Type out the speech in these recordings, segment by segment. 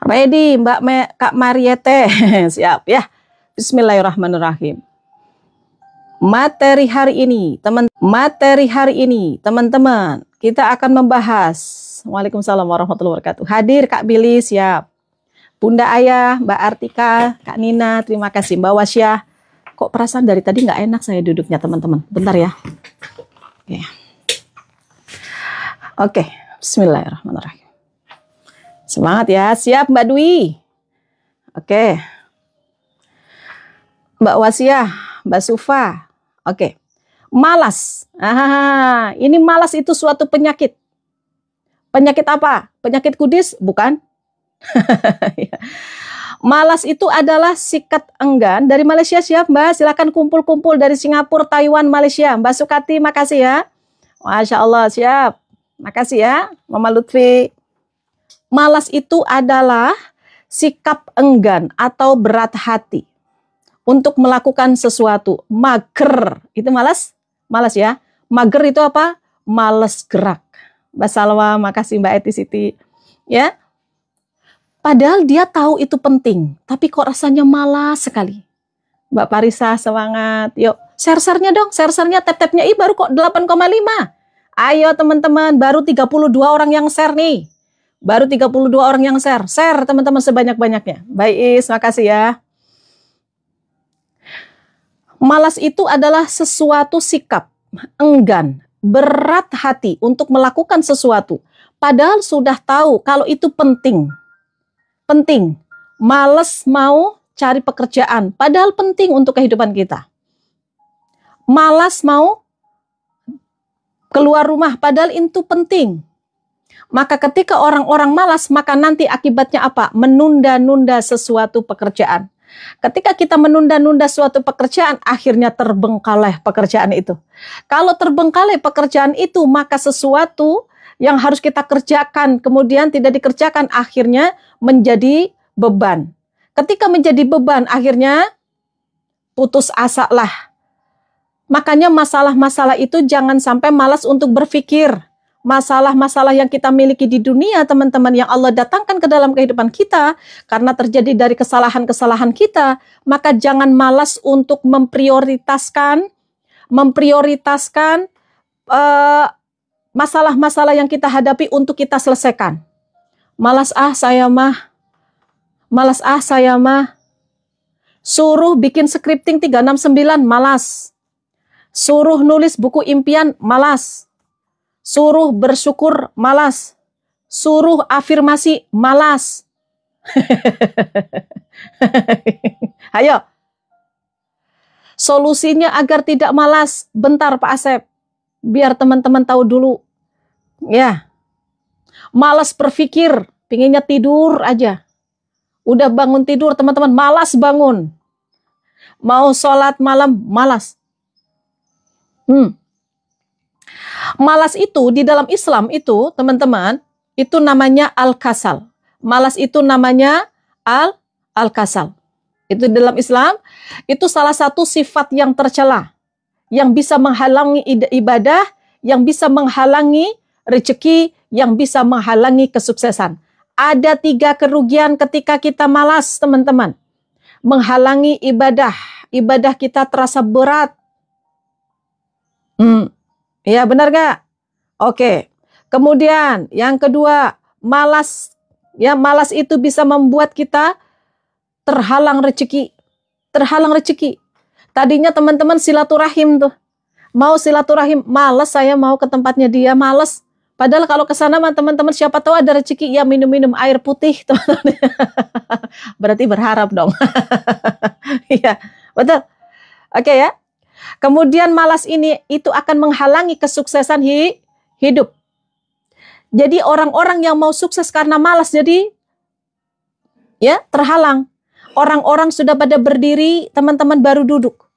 Ready, Kak Mariette. Siap ya. Bismillahirrahmanirrahim. Materi hari ini, teman-teman, kita akan membahas. Waalaikumsalam warahmatullahi wabarakatuh. Hadir Kak Billy, siap. Bunda Ayah, Mbak Artika, Kak Nina, terima kasih. Mbak Wasyah. Kok perasaan dari tadi nggak enak saya duduknya, teman-teman. Bentar ya. Oke, bismillahirrahmanirrahim. Semangat ya, siap Mbak Dwi. Oke. Mbak Wasyah, Mbak Sufa. Oke. Malas. Ini malas itu suatu penyakit. Penyakit apa? Penyakit kudis? Bukan. Malas itu adalah sikap enggan dari Malaysia, siap Mbak. Silakan kumpul-kumpul dari Singapura, Taiwan, Malaysia. Mbak Sukati, makasih ya. Masya Allah, siap. Makasih ya, Mama Lutfi. Malas itu adalah sikap enggan atau berat hati untuk melakukan sesuatu. Mager, itu malas? Malas ya. Mager itu apa? Malas gerak. Mbak Salwa, makasih Mbak Eti Siti. Ya. Padahal dia tahu itu penting, tapi kok rasanya malas sekali. Mbak Parisa, semangat. Yuk, share-share-nya dong. Share-share-nya, tap-tapnya baru kok 8,5. Ayo teman-teman, baru 32 orang yang share nih. Baru 32 orang yang share. Share teman-teman sebanyak-banyaknya. Baik, Is, makasih ya. Malas itu adalah sesuatu sikap enggan, berat hati untuk melakukan sesuatu. Padahal sudah tahu kalau itu penting. Penting. Malas mau cari pekerjaan. Padahal penting untuk kehidupan kita. Malas mau keluar rumah. Padahal itu penting. Maka ketika orang-orang malas, maka nanti akibatnya apa? Menunda-nunda sesuatu pekerjaan. Ketika kita menunda-nunda suatu pekerjaan, akhirnya terbengkalai pekerjaan itu. Kalau terbengkalai pekerjaan itu, maka sesuatu yang harus kita kerjakan, kemudian tidak dikerjakan, akhirnya menjadi beban. Ketika menjadi beban, akhirnya putus asa lah. Makanya masalah-masalah itu jangan sampai malas untuk berpikir. Masalah-masalah yang kita miliki di dunia, teman-teman, yang Allah datangkan ke dalam kehidupan kita, karena terjadi dari kesalahan-kesalahan kita, maka jangan malas untuk memprioritaskan masalah-masalah yang kita hadapi untuk kita selesaikan. Malas saya mah. Suruh bikin scripting 369, malas. Suruh nulis buku impian, malas. Suruh bersyukur, malas. Suruh afirmasi, malas. Ayo. Solusinya agar tidak malas. Bentar Pak Asep. Biar teman-teman tahu dulu. Ya. Malas berpikir, pinginnya tidur aja. Udah bangun tidur teman-teman, malas bangun. Mau sholat malam, malas. Malas itu di dalam Islam itu, teman-teman, itu namanya al-kasal. Malas itu namanya al-kasal. Itu dalam Islam, itu salah satu sifat yang tercela. Yang bisa menghalangi ibadah, yang bisa menghalangi rezeki, yang bisa menghalangi kesuksesan. Ada 3 kerugian ketika kita malas, teman-teman. Menghalangi ibadah. Ibadah kita terasa berat. Ya, benar gak? Oke. Kemudian yang kedua, malas. Ya, malas itu bisa membuat kita terhalang rezeki. Terhalang rezeki. Tadinya teman-teman silaturahim tuh. Mau silaturahim, malas saya mau ke tempatnya dia, malas. Padahal kalau ke sana teman-teman siapa tahu ada rezeki, ya minum-minum air putih, teman-teman. Berarti berharap dong. Iya, betul. Oke ya. Kemudian malas ini itu akan menghalangi kesuksesan hidup. Jadi orang-orang yang mau sukses karena malas jadi ya terhalang. Orang-orang sudah pada berdiri, teman-teman baru duduk.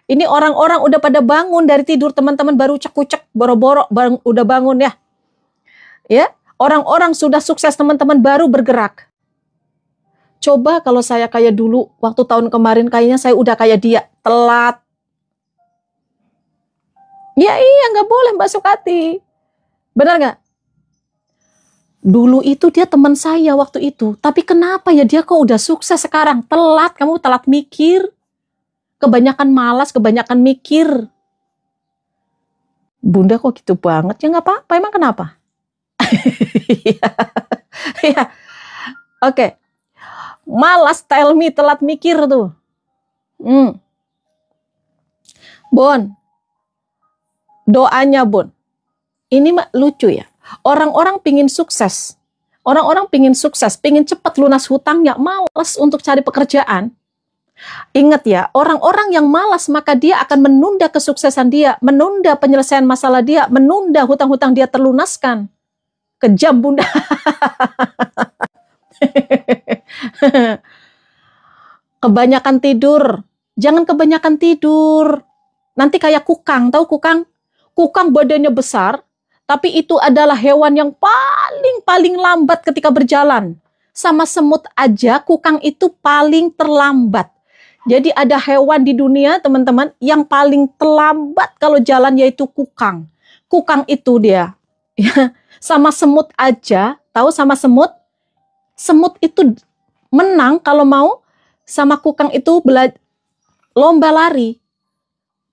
Ini orang-orang udah pada bangun dari tidur, teman-teman baru cek-cek, boro-boro udah bangun ya. Ya, orang-orang sudah sukses, teman-teman baru bergerak. Coba kalau saya kayak dulu, waktu tahun kemarin kayaknya saya udah kayak dia, telat. Ya iya, nggak boleh Mbak Sukati. Benar nggak? Dulu itu dia teman saya waktu itu. Tapi kenapa ya dia kok udah sukses sekarang? Telat, kamu telat mikir. Kebanyakan malas, kebanyakan mikir. Bunda kok gitu banget? Ya nggak apa-apa, emang kenapa? Ya, oke. Malas, tell me, telat mikir tuh. Bon, doanya Bon. Ini lucu ya. Orang-orang pingin sukses. Orang-orang pingin sukses, pingin cepat lunas hutangnya, malas untuk cari pekerjaan. Ingat ya, orang-orang yang malas maka dia akan menunda kesuksesan dia, menunda penyelesaian masalah dia, menunda hutang-hutang dia terlunaskan. Kejam Bunda. Kebanyakan tidur. Jangan kebanyakan tidur. Nanti kayak kukang, tahu kukang? Kukang badannya besar, tapi itu adalah hewan yang paling lambat ketika berjalan. Sama semut aja, kukang itu paling terlambat. Jadi ada hewan di dunia, teman-teman, yang paling terlambat kalau jalan yaitu kukang. Kukang itu dia. Ya, sama semut aja, tahu sama semut? Semut itu menang kalau mau sama kukang itu lomba lari.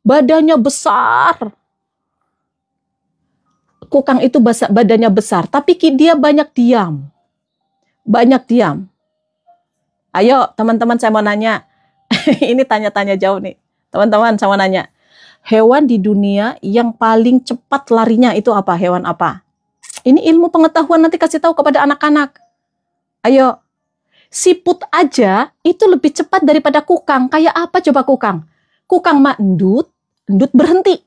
Badannya besar. Kukang itu badannya besar, tapi dia banyak diam. Banyak diam. Ayo, teman-teman saya mau nanya. Ini tanya-tanya jauh nih. Teman-teman saya mau nanya. Hewan di dunia yang paling cepat larinya itu apa? Hewan apa? Ini ilmu pengetahuan, nanti kasih tahu kepada anak-anak. Ayo. Siput aja itu lebih cepat daripada kukang. Kayak apa coba kukang? Kukang mah endut berhenti.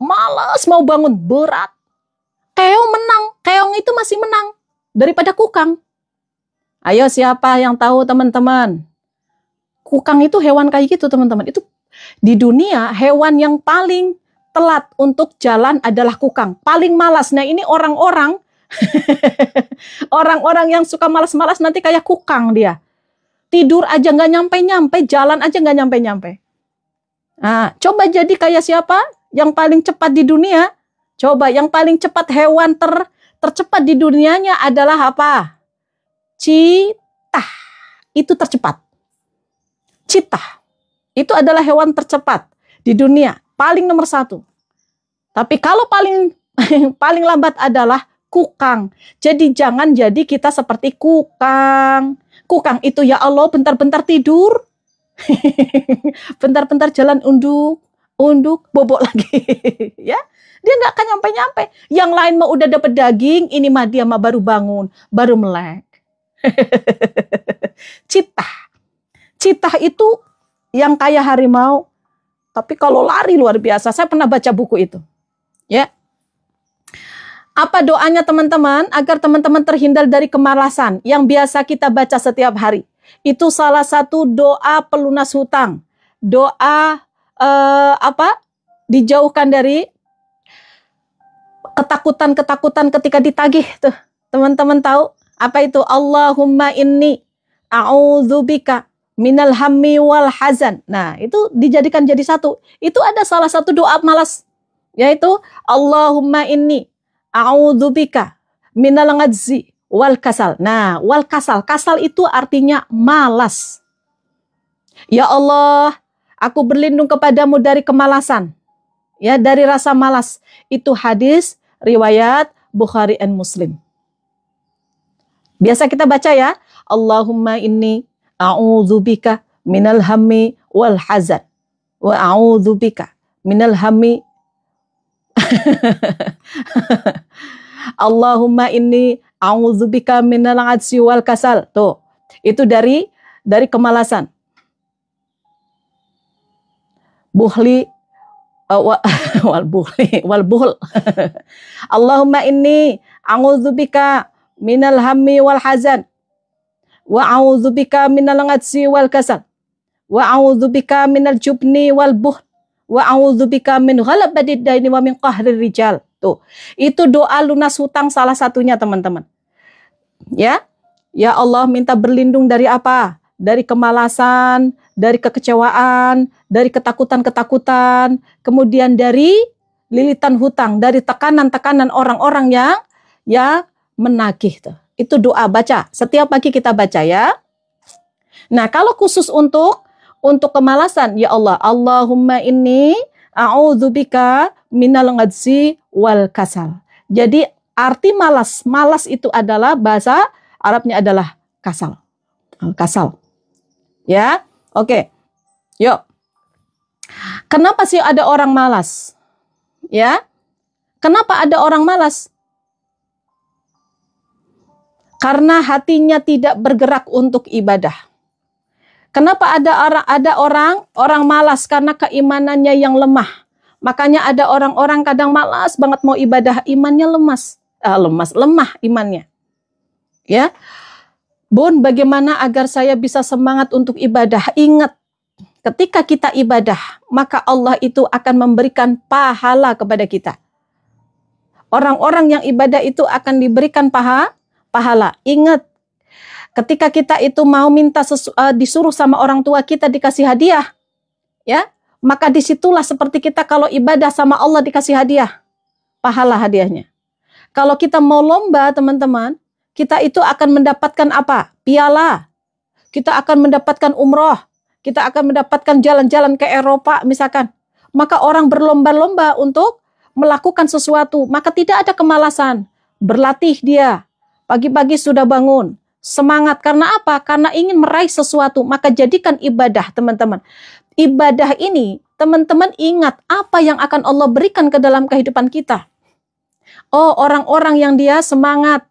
Malas mau bangun, berat. Keong menang. Keong itu masih menang daripada kukang. Ayo siapa yang tahu teman-teman? Kukang itu hewan kayak gitu teman-teman. Itu di dunia hewan yang paling telat untuk jalan adalah kukang. Paling malas. Nah ini orang-orang orang-orang yang suka malas-malas nanti kayak kukang dia. Tidur aja nggak nyampe-nyampe, jalan aja nggak nyampe-nyampe. Nah, coba jadi kayak siapa? Yang paling cepat di dunia? Coba yang paling cepat hewan tercepat di dunianya adalah apa? Citah. Itu tercepat. Citah. Itu adalah hewan tercepat di dunia. Paling nomor 1. Tapi kalau paling lambat adalah kukang. Jadi jangan jadi kita seperti kukang. Kukang itu ya Allah bentar-bentar tidur. Bentar-bentar jalan unduk, bobok lagi. Ya, dia nggak akan nyampe-nyampe. Yang lain mah udah dapat daging, ini mah dia mah baru bangun, baru melek. Citah itu yang kayak harimau, tapi kalau lari luar biasa. Saya pernah baca buku itu. Ya. Apa doanya teman-teman agar teman-teman terhindar dari kemalasan yang biasa kita baca setiap hari? Itu salah satu doa pelunas hutang. Doa dijauhkan dari ketakutan-ketakutan ketika ditagih tuh. Teman-teman tahu apa itu? Allahumma inni a'udzubika minal hammi wal hazan. Nah, itu dijadikan jadi satu. Itu ada salah satu doa malas, yaitu Allahumma inni a'udzubika minal ghazzi wal kasal. Nah, wal kasal. Kasal itu artinya malas. Ya Allah, aku berlindung kepadamu dari kemalasan. Ya, dari rasa malas. Itu hadis riwayat Bukhari dan Muslim. Biasa kita baca ya, Allahumma inni a'udzubika minal hammi wal hazan wa a'udzubika minal hammi Allahumma inni a'udzubika minal ajzi wal kasal. Tuh, itu dari kemalasan. Buhli wal buhl. Allahumma inni a'udzubika minal hammi wal hazan wa a'udzubika minal ajzi wal kasal wa a'udzubika minal jubni wal buhl wa a'udzubika min ghalabadid daini wa min qahrir rijal. Tuh, itu doa lunas hutang salah satunya teman-teman. Ya, ya Allah minta berlindung dari apa? Dari kemalasan, dari kekecewaan, dari ketakutan-ketakutan, kemudian dari lilitan hutang, dari tekanan-tekanan orang-orang yang menagih tuh. Itu doa baca. Setiap pagi kita baca ya. Nah, kalau khusus untuk kemalasan, ya Allah, Allahumma inni a'udzubika minal ghadzi wal kasal. Jadi arti malas, malas itu adalah bahasa Arabnya adalah kasal. Kasal. Ya. Oke. Yuk. Kenapa sih ada orang malas? Ya. Kenapa ada orang malas? Karena hatinya tidak bergerak untuk ibadah. Kenapa ada orang malas? Karena keimanannya yang lemah. Makanya ada orang-orang kadang malas banget mau ibadah, imannya lemah imannya. Ya. Bun, bagaimana agar saya bisa semangat untuk ibadah? Ingat, ketika kita ibadah, maka Allah itu akan memberikan pahala kepada kita. Orang-orang yang ibadah itu akan diberikan pahala. Ingat, ketika kita itu mau minta disuruh sama orang tua kita dikasih hadiah, ya, maka disitulah seperti kita kalau ibadah sama Allah dikasih hadiah, pahala hadiahnya. Kalau kita mau lomba, teman-teman, kita itu akan mendapatkan apa? Piala. Kita akan mendapatkan umroh. Kita akan mendapatkan jalan-jalan ke Eropa misalkan. Maka orang berlomba-lomba untuk melakukan sesuatu. Maka tidak ada kemalasan. Berlatih dia. Pagi-pagi sudah bangun. Semangat. Karena apa? Karena ingin meraih sesuatu. Maka jadikan ibadah, teman-teman. Ibadah ini, teman-teman ingat apa yang akan Allah berikan ke dalam kehidupan kita. Oh, orang-orang yang dia semangat.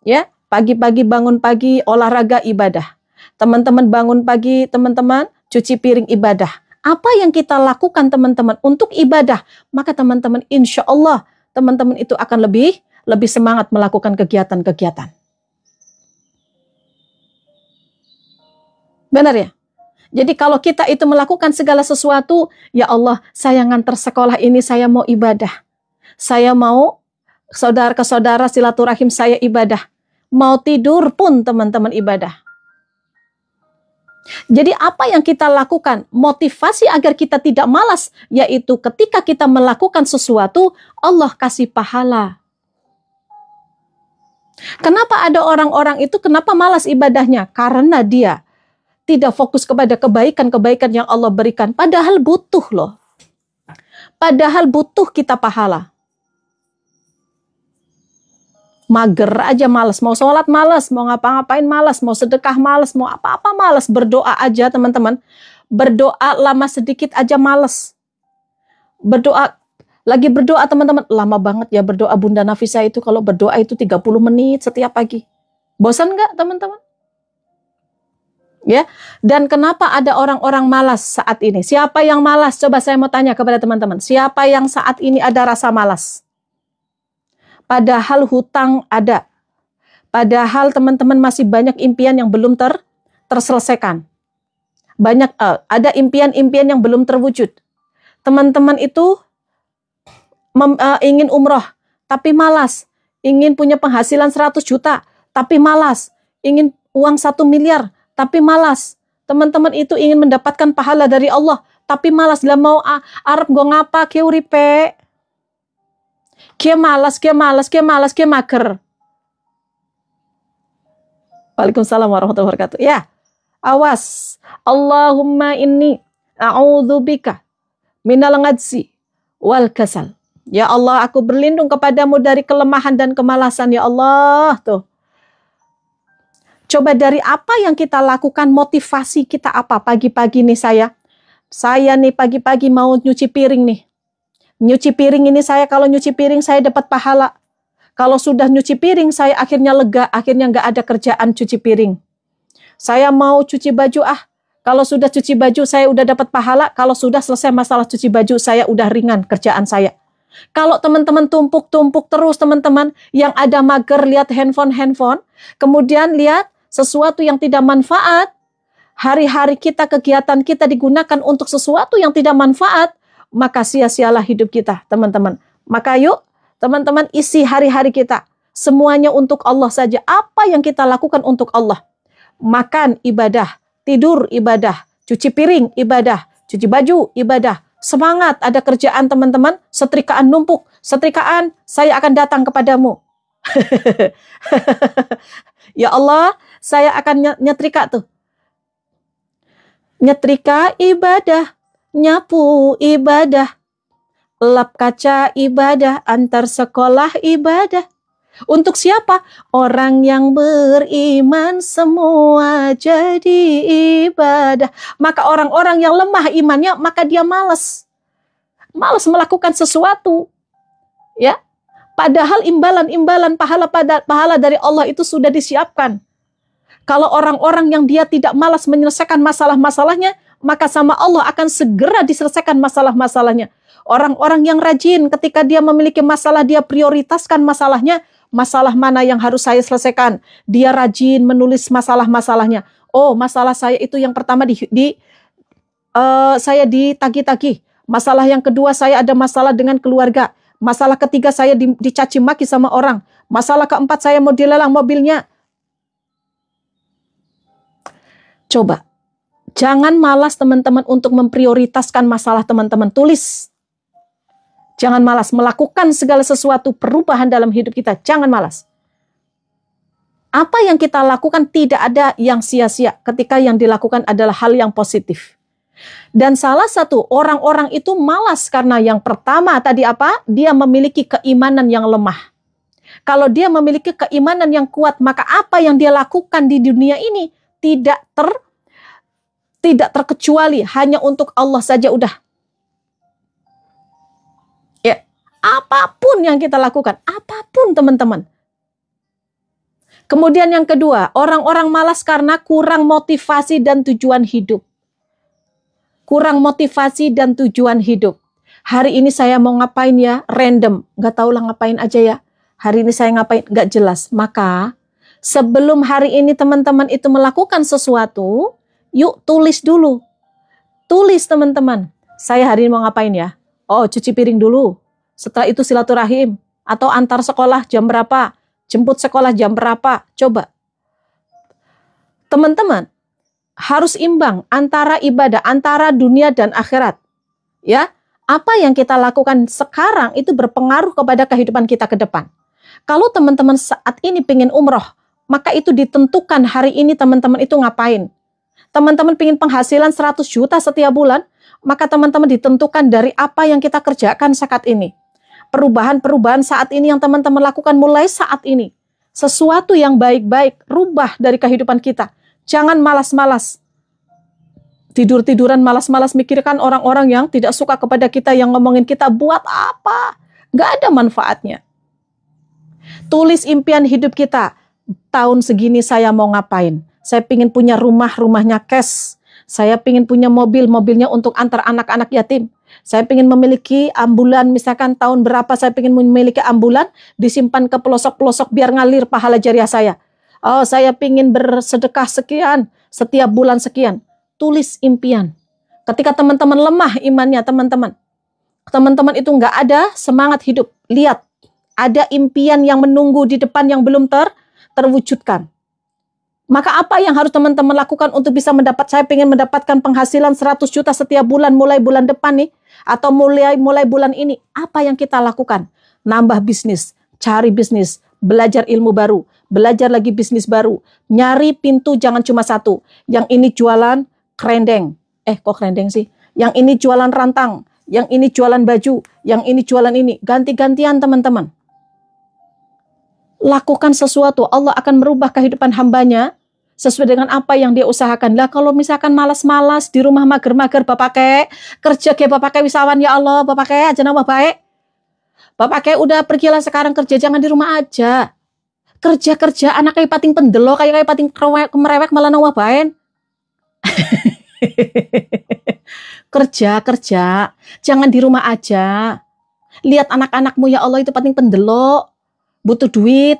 Ya, pagi-pagi bangun pagi olahraga ibadah. Teman-teman bangun pagi, teman-teman cuci piring ibadah. Apa yang kita lakukan teman-teman untuk ibadah, maka teman-teman insya Allah teman-teman itu akan lebih semangat melakukan kegiatan-kegiatan. Benar ya? Jadi kalau kita itu melakukan segala sesuatu, ya Allah, saya ngantar sekolah ini saya mau ibadah. Saya mau saudara ke saudara silaturahim saya ibadah. Mau tidur pun teman-teman ibadah. Jadi apa yang kita lakukan? Motivasi agar kita tidak malas, yaitu ketika kita melakukan sesuatu, Allah kasih pahala. Kenapa ada orang-orang itu kenapa malas ibadahnya? Karena dia tidak fokus kepada kebaikan-kebaikan yang Allah berikan. Padahal butuh loh. Padahal butuh kita pahala. Mager aja malas, mau sholat malas, mau ngapa-ngapain malas, mau sedekah malas, mau apa-apa malas, berdoa aja teman-teman. Berdoa lama sedikit aja malas. Lagi berdoa teman-teman, lama banget ya berdoa. Bunda Nafisa itu kalau berdoa itu 30 menit setiap pagi. Bosan nggak teman-teman? Ya, dan kenapa ada orang-orang malas saat ini? Siapa yang malas? Coba saya mau tanya kepada teman-teman. Siapa yang saat ini ada rasa malas? Padahal hutang ada. Padahal teman-teman masih banyak impian yang belum terselesaikan. Banyak ada impian-impian yang belum terwujud. Teman-teman itu ingin umroh, tapi malas. Ingin punya penghasilan 100 juta, tapi malas. Ingin uang 1 miliar, tapi malas. Teman-teman itu ingin mendapatkan pahala dari Allah, tapi malas. Lah mau Arab gue ngapa ke uripe? Kia malas, mager. Waalaikumsalam warahmatullahi wabarakatuh. Ya, awas. Allahumma inni a'udzubika minal ghadzi wal kasal. Ya Allah, aku berlindung kepadamu dari kelemahan dan kemalasan. Ya Allah, tuh. Coba dari apa yang kita lakukan, motivasi kita apa? Pagi-pagi nih saya nih pagi-pagi mau nyuci piring nih. Nyuci piring ini kalau nyuci piring saya dapat pahala. Kalau sudah nyuci piring saya akhirnya lega, akhirnya nggak ada kerjaan cuci piring. Saya mau cuci baju kalau sudah cuci baju saya udah dapat pahala. Kalau sudah selesai masalah cuci baju saya udah ringan kerjaan saya. Kalau teman-teman tumpuk-tumpuk terus teman-teman yang ada mager lihat handphone, kemudian lihat sesuatu yang tidak manfaat, hari-hari kita kegiatan kita digunakan untuk sesuatu yang tidak manfaat, maka sia-sialah hidup kita, teman-teman. Maka yuk, teman-teman, isi hari-hari kita. Semuanya untuk Allah saja. Apa yang kita lakukan untuk Allah? Makan, ibadah. Tidur, ibadah. Cuci piring, ibadah. Cuci baju, ibadah. Semangat, ada kerjaan, teman-teman. Setrikaan numpuk. Setrikaan, saya akan datang kepadamu. Ya Allah, saya akan nyetrika tuh. Nyetrika ibadah, nyapu ibadah, lap kaca ibadah, antar sekolah ibadah. Untuk siapa? Orang yang beriman semua jadi ibadah. Maka orang-orang yang lemah imannya, maka dia malas melakukan sesuatu. Ya, padahal imbalan-imbalan pahala dari Allah itu sudah disiapkan. Kalau orang-orang yang dia tidak malas menyelesaikan masalah-masalahnya, maka sama Allah akan segera diselesaikan masalah-masalahnya. Orang-orang yang rajin ketika dia memiliki masalah, dia prioritaskan masalahnya. Masalah mana yang harus saya selesaikan? Dia rajin menulis masalah-masalahnya. Oh, masalah saya itu yang pertama saya ditagih-tagih. Masalah yang kedua, saya ada masalah dengan keluarga. Masalah ketiga, saya dicaci maki sama orang. Masalah keempat, saya mau dilelang mobilnya. Coba, jangan malas teman-teman untuk memprioritaskan masalah teman-teman. Tulis. Jangan malas melakukan segala sesuatu perubahan dalam hidup kita. Jangan malas. Apa yang kita lakukan tidak ada yang sia-sia ketika yang dilakukan adalah hal yang positif. Dan salah satu orang-orang itu malas karena yang pertama tadi apa? Dia memiliki keimanan yang lemah. Kalau dia memiliki keimanan yang kuat, maka apa yang dia lakukan di dunia ini tidak terkecuali hanya untuk Allah saja udah. Ya, apapun yang kita lakukan, apapun teman-teman. Kemudian yang kedua, orang-orang malas karena kurang motivasi dan tujuan hidup. Kurang motivasi dan tujuan hidup. Hari ini saya mau ngapain ya? Random. Nggak tahu lah ngapain aja ya. Hari ini saya ngapain? Nggak jelas. Maka sebelum hari ini teman-teman itu melakukan sesuatu, yuk tulis dulu. Tulis teman-teman. Saya hari ini mau ngapain ya? Oh, cuci piring dulu. Setelah itu silaturahim. Atau antar sekolah jam berapa? Jemput sekolah jam berapa? Coba. Teman-teman, harus imbang antara ibadah, antara dunia dan akhirat. Ya, apa yang kita lakukan sekarang itu berpengaruh kepada kehidupan kita ke depan. Kalau teman-teman saat ini pengen umroh, maka itu ditentukan hari ini teman-teman itu ngapain. Teman-teman pengen penghasilan 100 juta setiap bulan, maka teman-teman ditentukan dari apa yang kita kerjakan saat ini. Perubahan-perubahan saat ini yang teman-teman lakukan mulai saat ini. Sesuatu yang baik-baik, rubah dari kehidupan kita. Jangan malas-malas. Tidur-tiduran malas-malas mikirkan orang-orang yang tidak suka kepada kita, yang ngomongin kita buat apa. Gak ada manfaatnya. Tulis impian hidup kita. Tahun segini saya mau ngapain? Saya ingin punya rumah, rumahnya cash. Saya ingin punya mobil, mobilnya untuk antar anak-anak yatim. Saya ingin memiliki ambulan, misalkan tahun berapa saya ingin memiliki ambulan, disimpan ke pelosok-pelosok biar ngalir pahala jariah saya. Oh, saya ingin bersedekah sekian, setiap bulan sekian. Tulis impian. Ketika teman-teman lemah imannya, teman-teman itu nggak ada semangat hidup. Lihat, ada impian yang menunggu di depan yang belum terwujudkan. Maka apa yang harus teman-teman lakukan untuk bisa saya ingin mendapatkan penghasilan 100 juta setiap bulan mulai bulan depan nih, atau mulai bulan ini. Apa yang kita lakukan? Nambah bisnis, cari bisnis, belajar ilmu baru, belajar lagi bisnis baru, nyari pintu jangan cuma satu. Yang ini jualan kerendeng. Kok kerendeng sih? Yang ini jualan rantang, yang ini jualan baju, yang ini jualan ini. Ganti-gantian teman-teman. Lakukan sesuatu, Allah akan merubah kehidupan hambanya sesuai dengan apa yang dia usahakan. Lah kalau misalkan malas-malas di rumah mager-mager, bapak kek kerja ke bapak kek wisawan ya Allah, bapak kek aja nama baik. Bapak kek udah pergilah sekarang kerja, jangan di rumah aja. Kerja anak kayak pating pendelo, kayak pating merewek malah nawah baen. kerja, jangan di rumah aja. Lihat anak-anakmu ya Allah itu pating pendelo, butuh duit.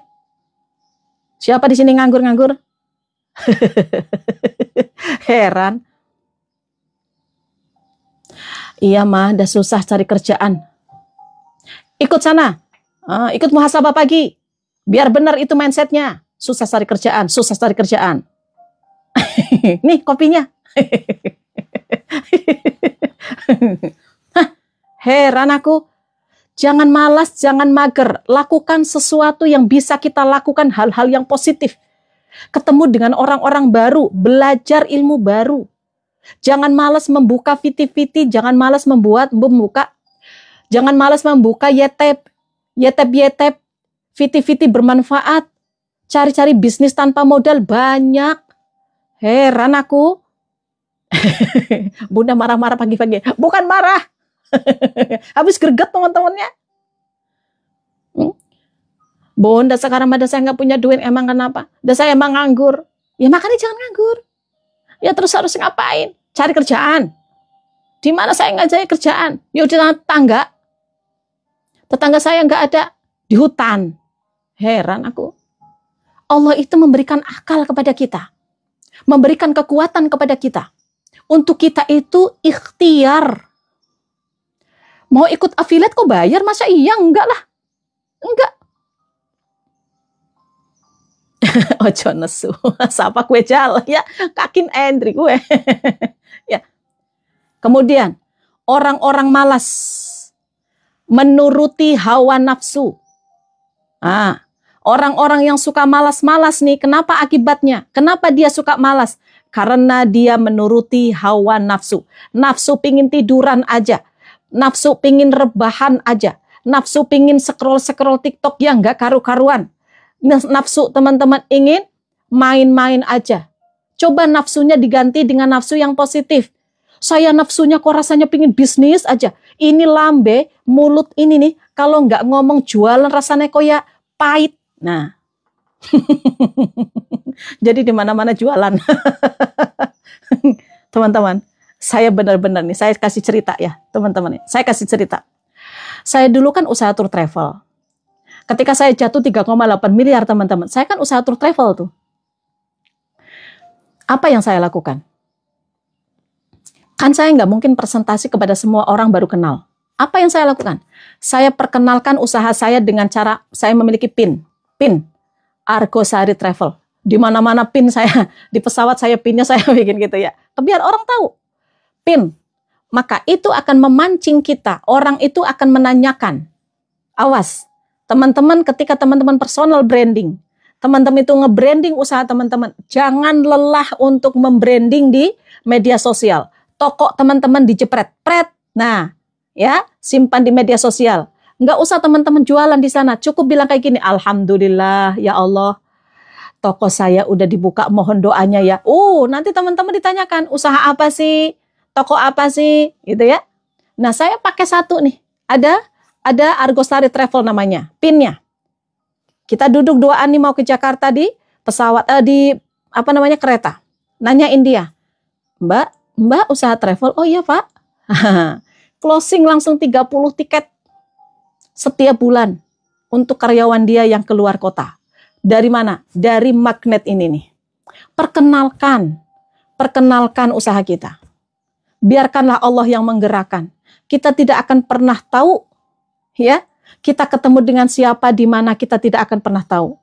Siapa di sini nganggur-nganggur? Heran. Iya mah, udah susah cari kerjaan. Ikut sana, ikut muhasabah pagi. Biar benar itu mindsetnya. Susah cari kerjaan. Nih kopinya. Heran aku. Jangan malas, jangan mager. Lakukan sesuatu yang bisa kita lakukan, hal-hal yang positif. Ketemu dengan orang-orang baru, belajar ilmu baru. Jangan malas membuka viti-viti, jangan malas jangan malas membuka yetep, viti-viti bermanfaat. Cari-cari bisnis tanpa modal banyak. Heran aku. Bunda marah-marah pagi-pagi. Bukan marah. Habis greget teman-temannya. Bunda sekarang ada saya nggak punya duit, emang kenapa? Dan saya emang nganggur. Ya makanya jangan nganggur. Ya terus harus ngapain? Cari kerjaan. Di mana saya nggak cari kerjaan? Ya udah tetangga. Tetangga saya nggak ada di hutan. Heran aku. Allah itu memberikan akal kepada kita. Memberikan kekuatan kepada kita. Untuk kita itu ikhtiar. Mau ikut affiliate kok bayar? Masa iya? Enggak lah. Enggak. Ojo nesu. Sapa kue jalan ya. Kakin Endri kue. Ya. Kemudian, orang-orang malas. Menuruti hawa nafsu. Orang-orang yang suka malas-malas nih, kenapa akibatnya? Kenapa dia suka malas? Karena dia menuruti hawa nafsu. Nafsu pingin tiduran aja. Nafsu pingin rebahan aja. Nafsu pingin scroll-scroll TikTok yang gak karu-karuan. Nafsu teman-teman ingin main-main aja. Coba nafsunya diganti dengan nafsu yang positif. Saya nafsunya kok rasanya pingin bisnis aja. Ini lambe, mulut ini nih, kalau nggak ngomong jualan rasanya kok ya pahit. Nah, jadi di mana-mana jualan. Teman-teman, saya benar-benar nih, saya kasih cerita ya, teman-teman. Saya kasih cerita. Saya dulu kan usaha tour travel. Ketika saya jatuh 3,8 miliar, teman-teman, saya kan usaha tour travel tuh. Apa yang saya lakukan? Kan saya nggak mungkin presentasi kepada semua orang baru kenal. Apa yang saya lakukan? Saya perkenalkan usaha saya dengan cara saya memiliki PIN Argosari Travel. Di mana-mana PIN saya, di pesawat saya PIN-nya saya bikin gitu ya. Biar orang tahu PIN. Maka itu akan memancing kita. Orang itu akan menanyakan. Awas, teman-teman, ketika teman-teman personal branding, teman-teman itu nge-branding usaha teman-teman, jangan lelah untuk membranding di media sosial. Toko teman-teman dijepret, nah, ya, simpan di media sosial. Nggak usah teman-teman jualan di sana, cukup bilang kayak gini, alhamdulillah, ya Allah, toko saya udah dibuka, mohon doanya ya. Nanti teman-teman ditanyakan, usaha apa sih? Toko apa sih? Gitu ya. Nah, saya pakai satu nih, ada Argosari Travel namanya, PIN-nya. Kita duduk duaan nih mau ke Jakarta di pesawat, kereta. Nanyain dia, Mbak usaha travel? Oh iya Pak. Closing langsung 30 tiket setiap bulan untuk karyawan dia yang keluar kota. Dari mana? Dari magnet ini nih. Perkenalkan usaha kita. Biarkanlah Allah yang menggerakkan. Kita tidak akan pernah tahu, ya. Kita ketemu dengan siapa di mana kita tidak akan pernah tahu.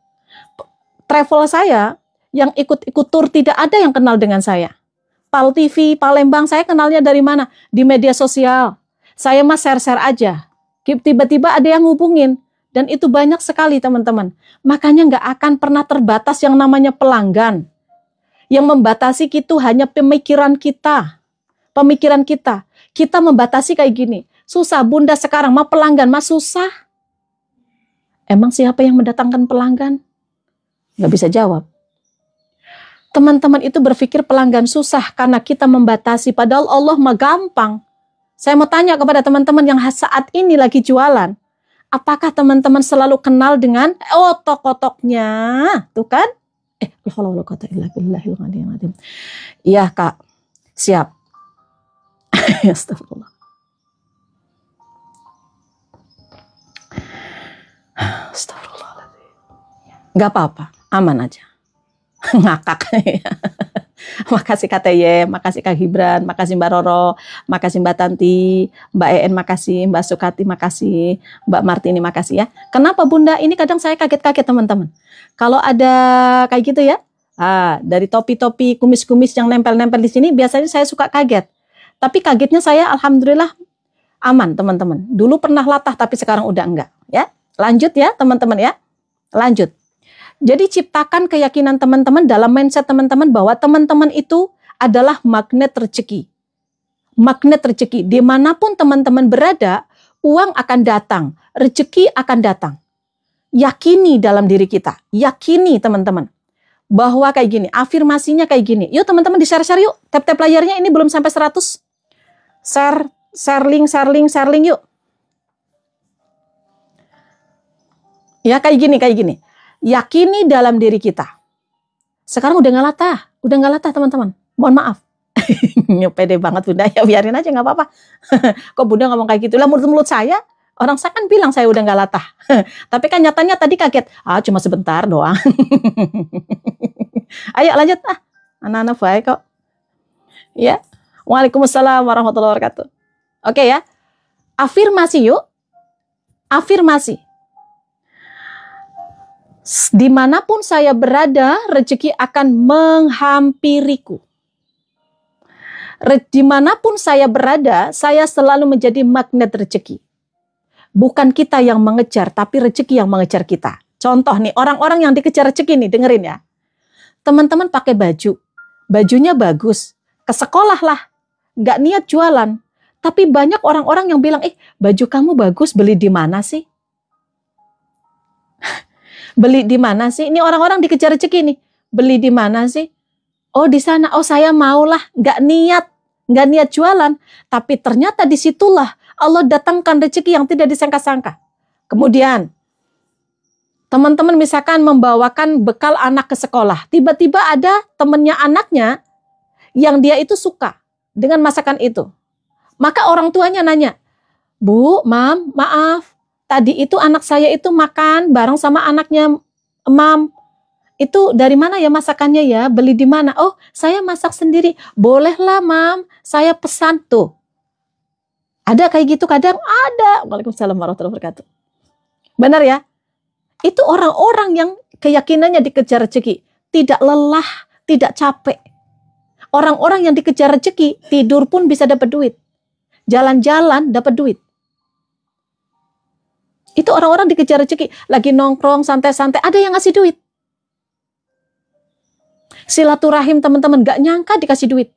Travel saya yang ikut-ikut tur tidak ada yang kenal dengan saya. Pal TV, Palembang, saya kenalnya dari mana? Di media sosial. Saya mah share-share aja. Tiba-tiba ada yang hubungin. Dan itu banyak sekali teman-teman. Makanya nggak akan pernah terbatas yang namanya pelanggan. Yang membatasi itu hanya pemikiran kita. Pemikiran kita. Kita membatasi kayak gini. Susah, Bunda sekarang mah pelanggan mah susah. Emang siapa yang mendatangkan pelanggan? Nggak bisa jawab. Teman-teman itu berpikir pelanggan susah karena kita membatasi. Padahal Allah mah gampang. Saya mau tanya kepada teman-teman yang saat ini lagi jualan. Apakah teman-teman selalu kenal dengan toko-toknya? Tuh kan? Iya Kak, siap. Astagfirullah. Astagfirullahaladzim. Gak apa-apa, aman aja. Ngakak. Makasih Kak Teye, makasih Kak Gibran, makasih Mbak Roro, makasih Mbak Tanti, Mbak En makasih, Mbak Sukati makasih, Mbak Martini makasih ya. Kenapa Bunda? Ini kadang saya kaget-kaget teman-teman. Kalau ada kayak gitu ya, dari topi-topi, kumis-kumis yang nempel-nempel di sini, biasanya saya suka kaget. Tapi kagetnya saya alhamdulillah aman teman-teman. Dulu pernah latah tapi sekarang udah enggak. Ya, lanjut ya teman-teman ya. Lanjut. Jadi ciptakan keyakinan teman-teman dalam mindset teman-teman bahwa teman-teman itu adalah magnet rezeki. Magnet rezeki. Dimanapun teman-teman berada, uang akan datang, rezeki akan datang. Yakini dalam diri kita. Yakini teman-teman. Bahwa kayak gini, afirmasinya kayak gini. Yuk teman-teman di-share-share yuk. Tap-tap layarnya ini belum sampai 100. Share link yuk. Ya kayak gini. Yakini dalam diri kita. Sekarang udah nggak latah teman-teman. Mohon maaf. Pede banget Bunda, ya biarin aja nggak apa-apa. Kok Bunda ngomong kayak gitu? Lah mulut saya, orang saya kan bilang saya udah nggak latah. Tapi kan nyatanya tadi kaget. Cuma sebentar doang. Ayo lanjut anak-anak baik kok. Ya. Waalaikumsalam warahmatullahi wabarakatuh. Oke ya. Afirmasi yuk. Afirmasi. Dimanapun saya berada, rezeki akan menghampiriku. Dimanapun saya berada, saya selalu menjadi magnet rezeki. Bukan kita yang mengejar, tapi rezeki yang mengejar kita. Contoh nih, orang-orang yang dikejar rezeki nih, dengerin ya. Teman-teman pakai baju, bajunya bagus, ke sekolah lah, nggak niat jualan. Tapi banyak orang-orang yang bilang, baju kamu bagus, beli di mana sih? Beli di mana sih? Ini orang-orang dikejar rezeki nih. Beli di mana sih? Oh di sana. Oh saya maulah. Nggak niat jualan. Tapi ternyata disitulah Allah datangkan rezeki yang tidak disangka-sangka. Kemudian teman-teman misalkan membawakan bekal anak ke sekolah. Tiba-tiba ada temennya anaknya yang dia itu suka dengan masakan itu. Maka orang tuanya nanya, Bu, Mam, maaf. Tadi itu anak saya itu makan bareng sama anaknya Mam. Itu dari mana ya masakannya ya? Beli di mana? Oh, saya masak sendiri. Bolehlah Mam, saya pesan tuh. Ada kayak gitu kadang? Ada. Waalaikumsalam warahmatullahi wabarakatuh. Benar ya? Itu orang-orang yang keyakinannya dikejar rezeki. Tidak lelah, tidak capek. Orang-orang yang dikejar rezeki, tidur pun bisa dapat duit. Jalan-jalan dapat duit. Itu orang-orang dikejar rezeki. Lagi nongkrong, santai-santai, ada yang ngasih duit. Silaturahim teman-teman, gak nyangka dikasih duit.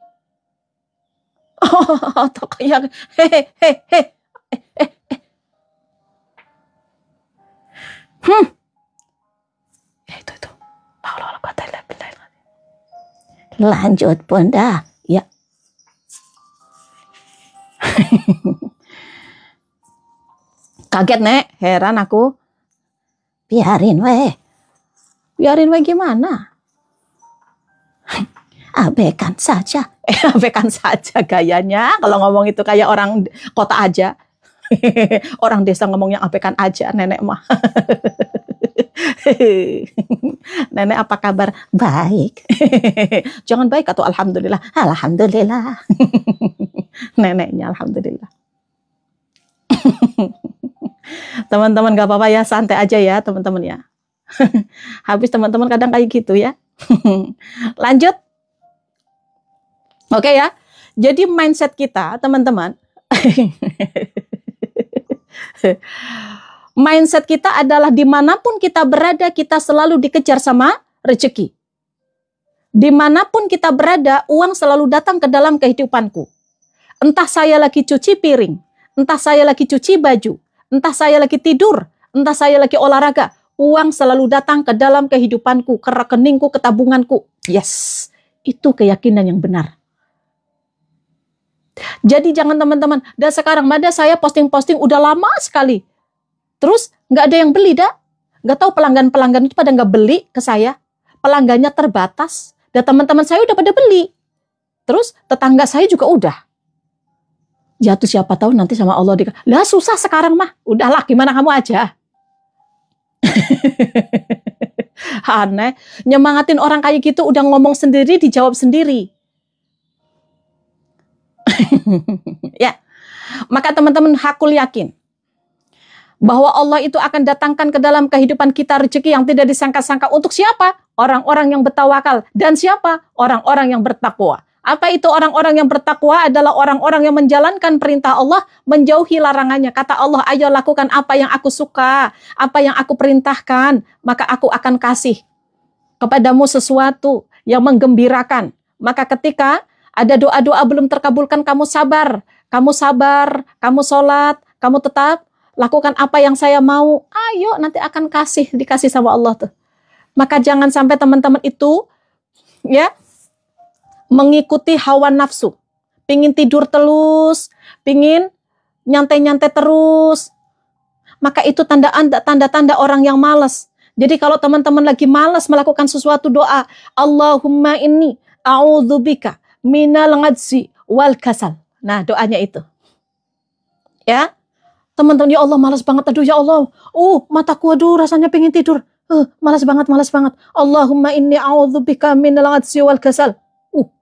Oh, kayak Itu. Lanjut Bunda. Ya. Kaget Nek, heran aku. Biarin weh gimana? Abaikan saja. Abaikan saja gayanya. Kalau ngomong itu kayak orang kota aja. Orang desa ngomongnya abaikan aja, nenek mah. Nenek apa kabar? Baik. Jangan baik atau alhamdulillah. Alhamdulillah. Neneknya alhamdulillah. Teman-teman gak apa-apa ya, santai aja ya teman-teman ya. Habis teman-teman kadang kayak gitu ya. Lanjut. Oke ya. Jadi mindset kita teman-teman. Mindset kita adalah dimanapun kita berada, kita selalu dikejar sama rezeki. Dimanapun kita berada, uang selalu datang ke dalam kehidupanku. Entah saya lagi cuci piring, entah saya lagi cuci baju, entah saya lagi tidur, entah saya lagi olahraga, uang selalu datang ke dalam kehidupanku, ke rekeningku, ke tabunganku. Yes, itu keyakinan yang benar. Jadi jangan teman-teman, dan sekarang ada saya posting-posting udah lama sekali. Terus nggak ada yang beli dah. Nggak tahu pelanggan-pelanggan itu pada nggak beli ke saya. Pelanggannya terbatas. Dan teman-teman saya udah pada beli. Terus tetangga saya juga udah. Jatuh siapa tahu nanti sama Allah lah susah sekarang mah. Udahlah gimana kamu aja. Aneh. Nyemangatin orang kayak gitu udah ngomong sendiri dijawab sendiri. Ya. Maka teman-teman hakul yakin bahwa Allah itu akan datangkan ke dalam kehidupan kita rezeki yang tidak disangka-sangka. Untuk siapa? Orang-orang yang bertawakal. Dan siapa? Orang-orang yang bertakwa. Apa itu orang-orang yang bertakwa? Adalah orang-orang yang menjalankan perintah Allah, menjauhi larangannya. Kata Allah, ayo lakukan apa yang aku suka, apa yang aku perintahkan, maka aku akan kasih kepadamu sesuatu yang menggembirakan. Maka ketika ada doa-doa belum terkabulkan, kamu sabar, kamu sholat, kamu tetap lakukan apa yang saya mau. Ayo, nanti akan dikasih sama Allah tuh. Maka jangan sampai teman-teman itu ya mengikuti hawa nafsu, pingin tidur terus, pingin nyantai-nyantai terus. Maka itu tanda-tanda orang yang malas. Jadi kalau teman-teman lagi malas melakukan sesuatu doa, Allahumma inni a'udzubika minal ghadzi wal kasal. Nah, doanya itu. Ya. Teman-teman, ya Allah malas banget, aduh ya Allah. Mataku aduh rasanya pengen tidur. Malas banget. Allahumma inni a'udzubika minal ghadzi wal kasal.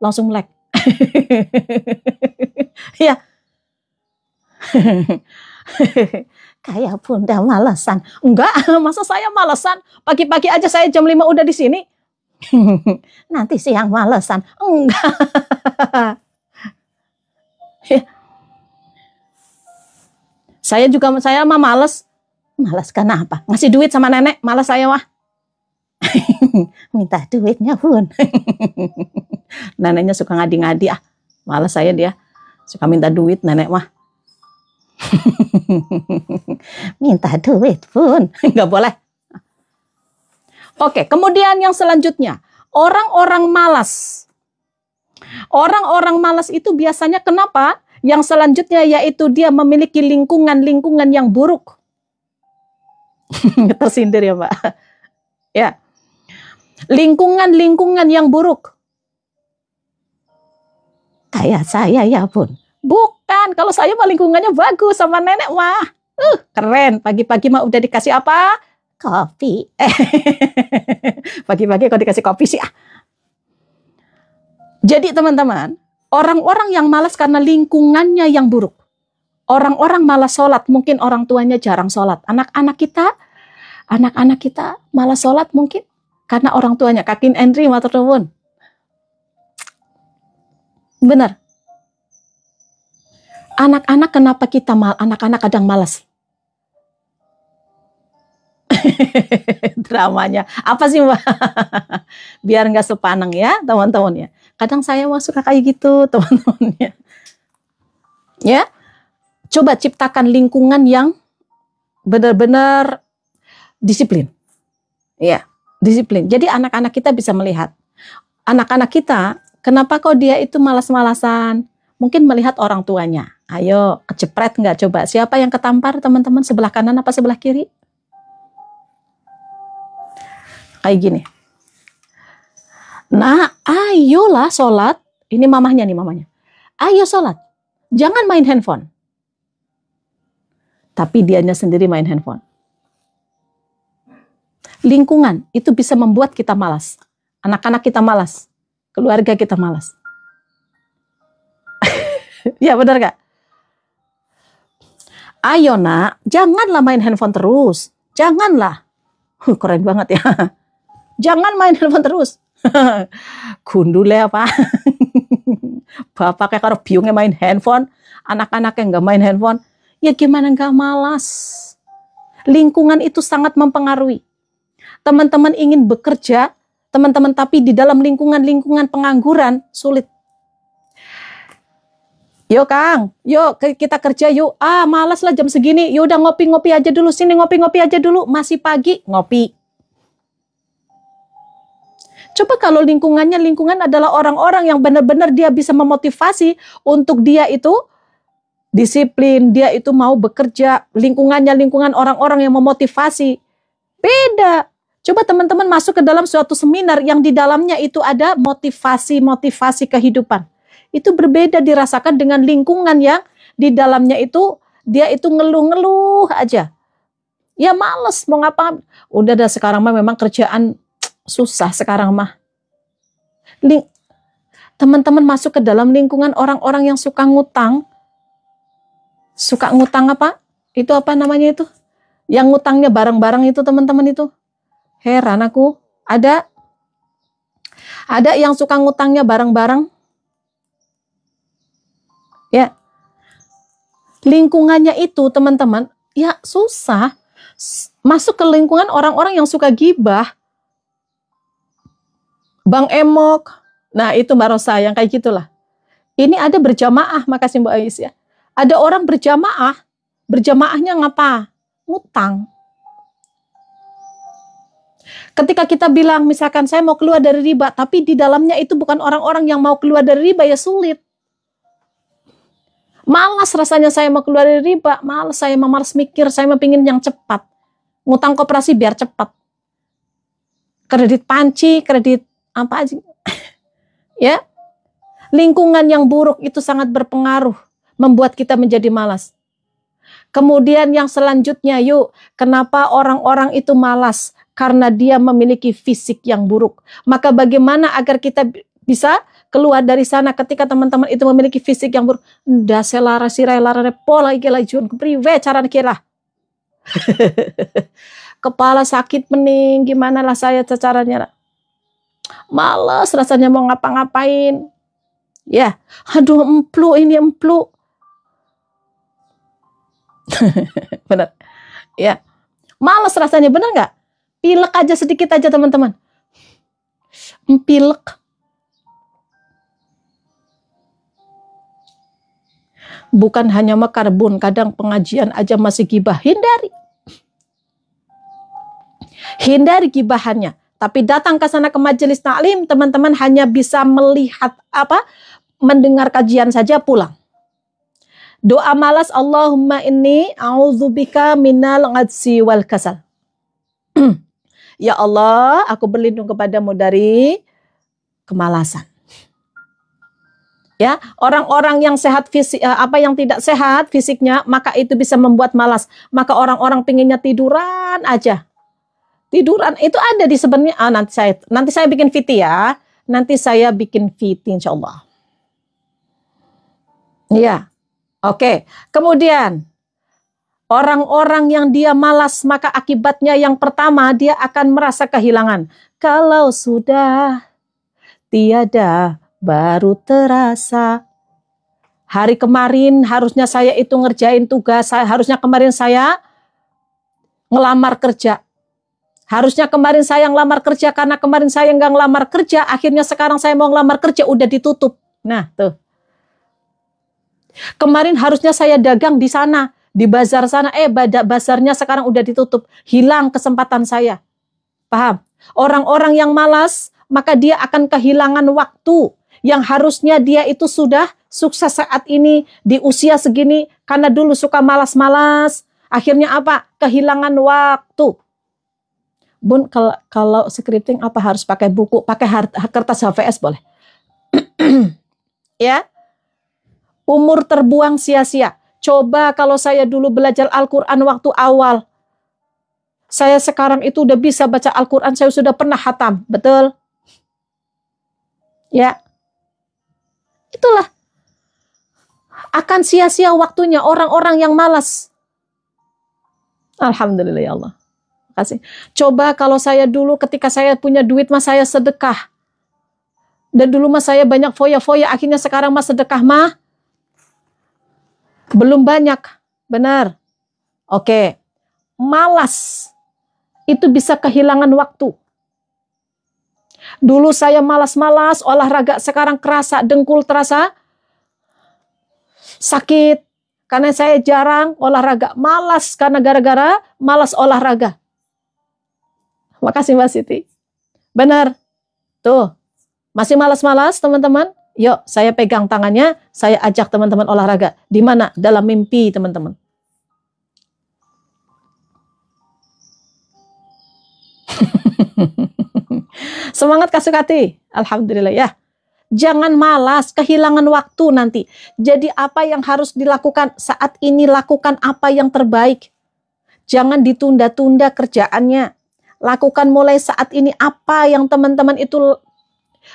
Langsung melek. Ya. Kayak bunda malasan. Enggak, masa saya malasan? Pagi-pagi aja saya jam 5 udah di sini. Nanti siang malasan. Enggak. Ya. Saya mah males. Malas kenapa? Ngasih duit sama nenek, malas saya mah. Minta duitnya pun. Neneknya suka ngadi-ngadi, malas saya dia. Suka minta duit nenek mah. Minta duit pun nggak boleh. Oke, kemudian yang selanjutnya, orang-orang malas. Orang-orang malas itu biasanya kenapa? Yang selanjutnya yaitu dia memiliki lingkungan yang buruk. Tersindir ya, Pak. Ya. Lingkungan yang buruk. Kayak saya ya pun. Bukan, kalau saya mah lingkungannya bagus sama nenek mah. Keren, pagi-pagi mah udah dikasih apa? Kopi. Pagi-pagi kok dikasih kopi sih. Jadi teman-teman, orang-orang yang malas karena lingkungannya yang buruk. Orang-orang malas sholat, mungkin orang tuanya jarang sholat. Anak-anak kita malas sholat mungkin karena orang tuanya kakin entry matur nuwun. Benar. Anak-anak kenapa anak-anak kadang malas? Dramanya. Apa sih Mbak? Biar nggak sepaneng ya teman-teman ya. Kadang saya mah suka kayak gitu teman-teman ya. Ya. Coba ciptakan lingkungan yang benar-benar disiplin. Ya, disiplin. Jadi anak-anak kita bisa melihat. Anak-anak kita, kenapa kok dia itu malas-malasan? Mungkin melihat orang tuanya. Ayo, kecepret nggak coba? Siapa yang ketampar teman-teman? Sebelah kanan apa sebelah kiri? Kayak gini. Nah, ayolah sholat. Ini mamahnya nih, mamanya. Ayo sholat. Jangan main handphone. Tapi dianya sendiri main handphone. Lingkungan itu bisa membuat kita malas. Anak-anak kita malas. Keluarga kita malas. Ya benar gak? Ayo nak, janganlah main handphone terus. Janganlah. Keren banget ya. Jangan main handphone terus. Gundule apa? Bapak kayak karo biungnya main handphone. Anak-anaknya nggak main handphone. Ya gimana nggak malas? Lingkungan itu sangat mempengaruhi. Teman-teman ingin bekerja, teman-teman tapi di dalam lingkungan pengangguran sulit. Yuk Kang, yuk kita kerja yuk. Malas lah jam segini. Yuk udah ngopi-ngopi aja dulu. Sini ngopi-ngopi aja dulu. Masih pagi, ngopi. Coba kalau lingkungan adalah orang-orang yang benar-benar dia bisa memotivasi untuk dia itu disiplin, dia itu mau bekerja, lingkungan orang-orang yang memotivasi. Beda. Coba teman-teman masuk ke dalam suatu seminar yang di dalamnya itu ada motivasi kehidupan. Itu berbeda dirasakan dengan lingkungan yang di dalamnya itu dia itu ngeluh-ngeluh aja. Ya males mau ngapa. Udah dah sekarang mah memang kerjaan susah sekarang mah. Teman-teman masuk ke dalam lingkungan orang-orang yang suka ngutang. Suka ngutang apa? Itu apa namanya itu? Yang ngutangnya bareng-bareng itu teman-teman itu. Heran aku. Ada yang suka ngutangnya bareng-bareng. Ya, lingkungannya itu teman-teman, ya susah masuk ke lingkungan orang-orang yang suka gibah, Bang Emok. Nah, itu Mbak Rosa yang kayak gitulah. Ini ada berjamaah, makasih Mbak Ais ya. Ada orang berjamaah, berjamaahnya ngapa? Ngutang. Ketika kita bilang misalkan saya mau keluar dari riba, tapi di dalamnya itu bukan orang-orang yang mau keluar dari riba, ya sulit. Malas rasanya saya mau keluar dari riba, malas saya malas mikir, saya mau pingin yang cepat. Ngutang koperasi biar cepat. Kredit panci, kredit apa aja. Ya. Lingkungan yang buruk itu sangat berpengaruh, membuat kita menjadi malas. Kemudian yang selanjutnya, yuk, kenapa orang-orang itu malas? Karena dia memiliki fisik yang buruk. Maka bagaimana agar kita bisa keluar dari sana ketika teman-teman itu memiliki fisik yang buruk? Nda selara sirai lara pola ikela jun priwe cara kira. Kepala sakit pening, gimana lah saya caranya? Malas rasanya mau ngapa-ngapain. Ya, aduh emplu ini emplu. Benar. Ya. Malas rasanya, benar nggak? Pilek aja sedikit aja teman-teman. Pilek. Bukan hanya mekar, bun, kadang pengajian aja masih gibah. Hindari. Hindari gibahannya. Tapi datang ke sana ke majelis taklim, teman-teman hanya bisa melihat mendengar kajian saja pulang. Doa malas, Allahumma inni a'udzubika minal ghadsi wal kasal. Ya Allah, aku berlindung kepadamu dari kemalasan. Ya, orang-orang yang sehat fisik, yang tidak sehat fisiknya, maka itu bisa membuat malas. Maka orang-orang pinginnya tiduran aja. Tiduran itu ada di sebenarnya. Nanti saya bikin VT ya. Nanti saya bikin VT insyaallah. Ya, oke. Kemudian orang-orang yang dia malas, maka akibatnya yang pertama dia akan merasa kehilangan. Kalau sudah tiada baru terasa. Hari kemarin harusnya saya itu ngerjain tugas, harusnya kemarin saya ngelamar kerja. Harusnya kemarin saya ngelamar kerja, karena kemarin saya nggak ngelamar kerja, akhirnya sekarang saya mau ngelamar kerja udah ditutup. Nah, tuh. Kemarin harusnya saya dagang di sana, di bazar sana, bazarnya sekarang udah ditutup. Hilang kesempatan saya. Paham? Orang-orang yang malas, maka dia akan kehilangan waktu yang harusnya dia itu sudah sukses saat ini, di usia segini, karena dulu suka malas-malas. Akhirnya apa? Kehilangan waktu. Bun, kalau scripting apa harus pakai buku, pakai kertas HVS boleh? Ya. Umur terbuang sia-sia. Coba kalau saya dulu belajar Al-Quran waktu awal. Saya sekarang itu udah bisa baca Al-Quran, saya sudah pernah khatam. Betul? Ya. Itulah. Akan sia-sia waktunya orang-orang yang malas. Alhamdulillah ya Allah. Kasih. Coba kalau saya dulu ketika saya punya duit mas saya sedekah. Dan dulu mas saya banyak foya-foya, akhirnya sekarang mas sedekah mah belum banyak. Benar. Oke. Malas itu bisa kehilangan waktu. Dulu saya malas-malas olahraga, sekarang kerasa dengkul terasa sakit karena saya jarang olahraga. Malas karena gara-gara malas olahraga. Makasih Mbak Siti. Benar. Tuh. Masih malas-malas teman-teman? Yuk, saya pegang tangannya, saya ajak teman-teman olahraga. Di mana? Dalam mimpi teman-teman. Semangat Kak Sukati. Alhamdulillah ya. Jangan malas, kehilangan waktu nanti. Jadi apa yang harus dilakukan saat ini, lakukan apa yang terbaik. Jangan ditunda-tunda kerjaannya. Lakukan mulai saat ini apa yang teman-teman itu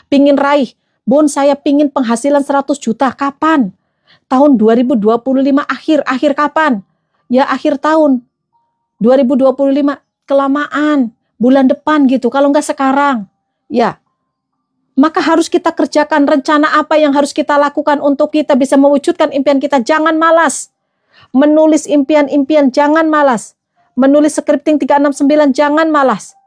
pingin raih. Bun, saya pingin penghasilan 100 juta. Kapan? Tahun 2025 akhir kapan? Ya akhir tahun 2025. Kelamaan. Bulan depan gitu. Kalau nggak sekarang. Ya. Maka harus kita kerjakan rencana apa yang harus kita lakukan untuk kita bisa mewujudkan impian kita. Jangan malas. Menulis impian-impian, jangan malas. Menulis scripting 369, jangan malas.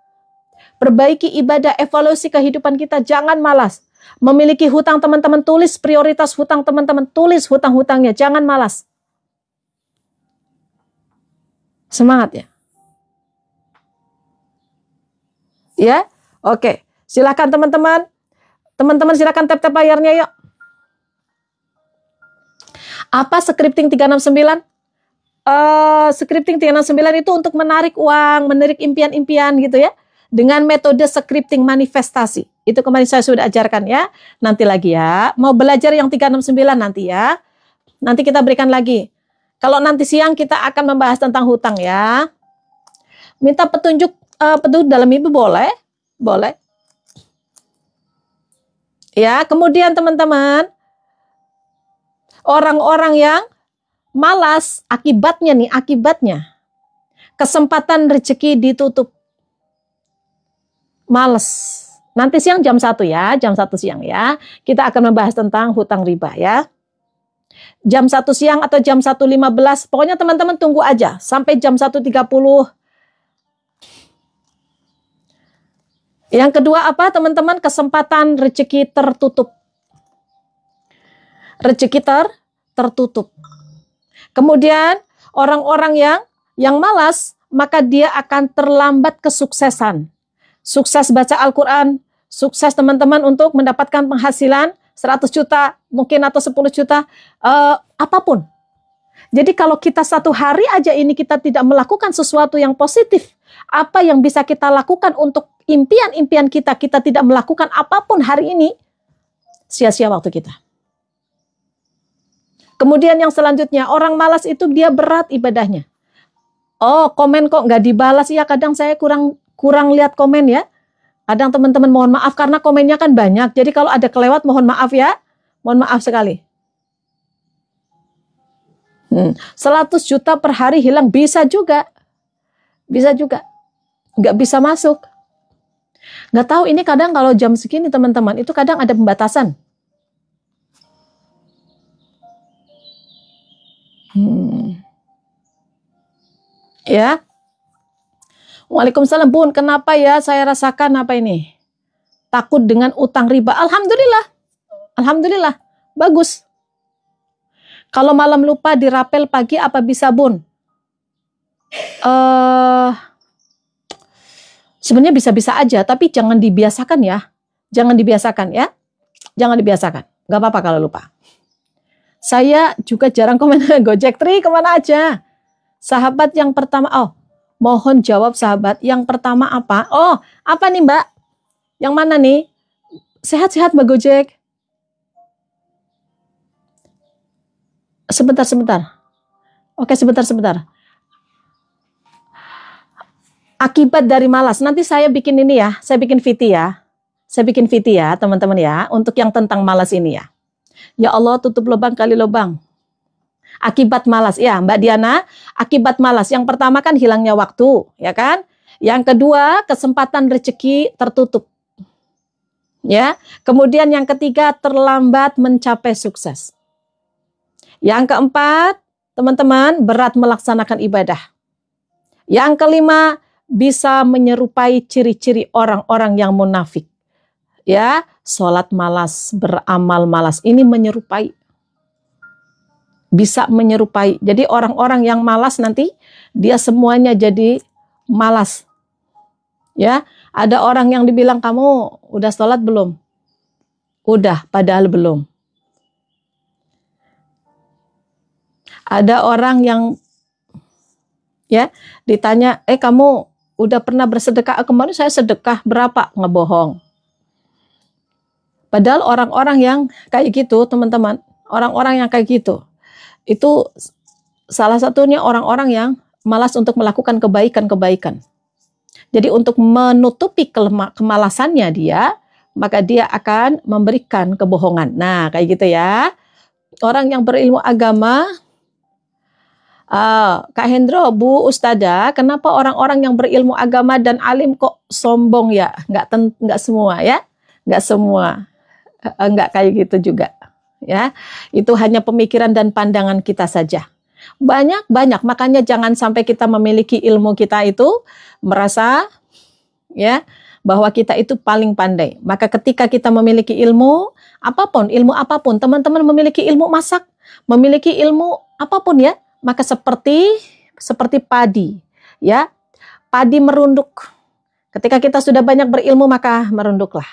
Perbaiki ibadah, evaluasi kehidupan kita, jangan malas. Memiliki hutang teman-teman, tulis prioritas hutang teman-teman, tulis hutang-hutangnya, jangan malas. Semangat ya. Ya, oke. Silakan teman-teman. Teman-teman silakan tap-tap layarnya yuk. Apa scripting 369? Scripting 369 itu untuk menarik uang, menarik impian-impian gitu ya. Dengan metode scripting manifestasi. Itu kemarin saya sudah ajarkan ya. Nanti lagi ya. Mau belajar yang 369 nanti ya. Nanti kita berikan lagi. Kalau nanti siang kita akan membahas tentang hutang ya. Minta petunjuk dalam ibu boleh? Boleh. Ya, kemudian teman-teman, orang-orang yang malas, akibatnya kesempatan rezeki ditutup. Males. Nanti siang jam 1 ya, jam 1 siang ya. Kita akan membahas tentang hutang riba ya. Jam 1 siang atau jam 1.15, pokoknya teman-teman tunggu aja sampai jam 1.30. Yang kedua apa teman-teman? Kesempatan rezeki tertutup. Rezeki tertutup. Kemudian orang-orang yang malas, maka dia akan terlambat kesuksesan. Sukses baca Al-Quran, sukses teman-teman untuk mendapatkan penghasilan 100 juta mungkin atau 10 juta, apapun. Jadi kalau kita satu hari aja ini kita tidak melakukan sesuatu yang positif, apa yang bisa kita lakukan untuk impian-impian kita, kita tidak melakukan apapun hari ini, sia-sia waktu kita. Kemudian yang selanjutnya, orang malas itu dia berat ibadahnya. Oh, komen kok nggak dibalas, ya kadang saya kurang lihat komen ya. Kadang teman-teman mohon maaf karena komennya kan banyak. Jadi kalau ada kelewat mohon maaf ya. Mohon maaf sekali. 100 juta per hari hilang bisa juga. Bisa juga. Nggak bisa masuk. Nggak tahu ini kadang kalau jam segini teman-teman itu kadang ada pembatasan. Ya. Waalaikumsalam Bun, kenapa ya saya rasakan apa ini? Takut dengan utang riba. Alhamdulillah. Alhamdulillah. Bagus. Kalau malam lupa dirapel pagi apa bisa Bun? Sebenarnya bisa-bisa aja, tapi jangan dibiasakan ya. Jangan dibiasakan ya. Jangan dibiasakan. Gak apa-apa kalau lupa. Saya juga jarang komen Gojek Tri kemana aja. Sahabat yang pertama, mohon jawab sahabat. Yang pertama apa? Oh, apa nih Mbak? Yang mana nih? Sehat-sehat Mbak Gojek. Sebentar. Oke, sebentar. Akibat dari malas. Nanti saya bikin ini ya. Saya bikin VT ya. Teman-teman ya. Untuk yang tentang malas ini ya. Ya Allah, tutup lubang kali lubang. Akibat malas, ya Mbak Diana, akibat malas. Yang pertama kan hilangnya waktu, ya kan? Yang kedua, kesempatan rezeki tertutup. Ya. Kemudian yang ketiga, terlambat mencapai sukses. Yang keempat, teman-teman, berat melaksanakan ibadah. Yang kelima, bisa menyerupai ciri-ciri orang-orang yang munafik. Ya, sholat malas, beramal malas. Ini menyerupai. Bisa menyerupai. Jadi orang-orang yang malas nanti dia semuanya jadi malas. Ya, ada orang yang dibilang kamu udah sholat belum? Udah, padahal belum. Ada orang yang ya ditanya, kamu udah pernah bersedekah? Kemarin saya sedekah berapa? Ngebohong. Padahal orang-orang yang kayak gitu, teman-teman, orang-orang yang kayak gitu, itu salah satunya orang-orang yang malas untuk melakukan kebaikan-kebaikan. Jadi untuk menutupi kemalasannya dia, maka dia akan memberikan kebohongan. Nah, kayak gitu ya. Orang yang berilmu agama, Kak Hendro, Bu Ustada, kenapa orang-orang yang berilmu agama dan alim kok sombong ya? Nggak semua ya. Nggak semua, nggak kayak gitu juga. Ya, itu hanya pemikiran dan pandangan kita saja. Banyak, makanya jangan sampai kita memiliki ilmu kita itu merasa ya bahwa kita itu paling pandai. Maka ketika kita memiliki ilmu apapun, teman-teman memiliki ilmu masak, memiliki ilmu apapun ya, maka seperti padi, ya. Padi merunduk. Ketika kita sudah banyak berilmu maka merunduklah.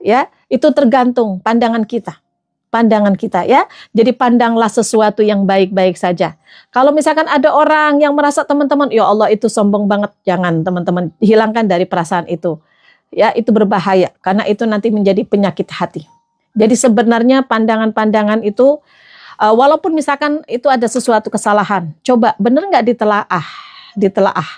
Ya, itu tergantung pandangan kita. Pandangan kita ya. Jadi pandanglah sesuatu yang baik-baik saja. Kalau misalkan ada orang yang merasa teman-teman, ya Allah itu sombong banget, jangan teman-teman, hilangkan dari perasaan itu. Ya, itu berbahaya karena itu nanti menjadi penyakit hati. Jadi sebenarnya pandangan-pandangan itu walaupun misalkan itu ada sesuatu kesalahan, coba benar nggak ditelaah.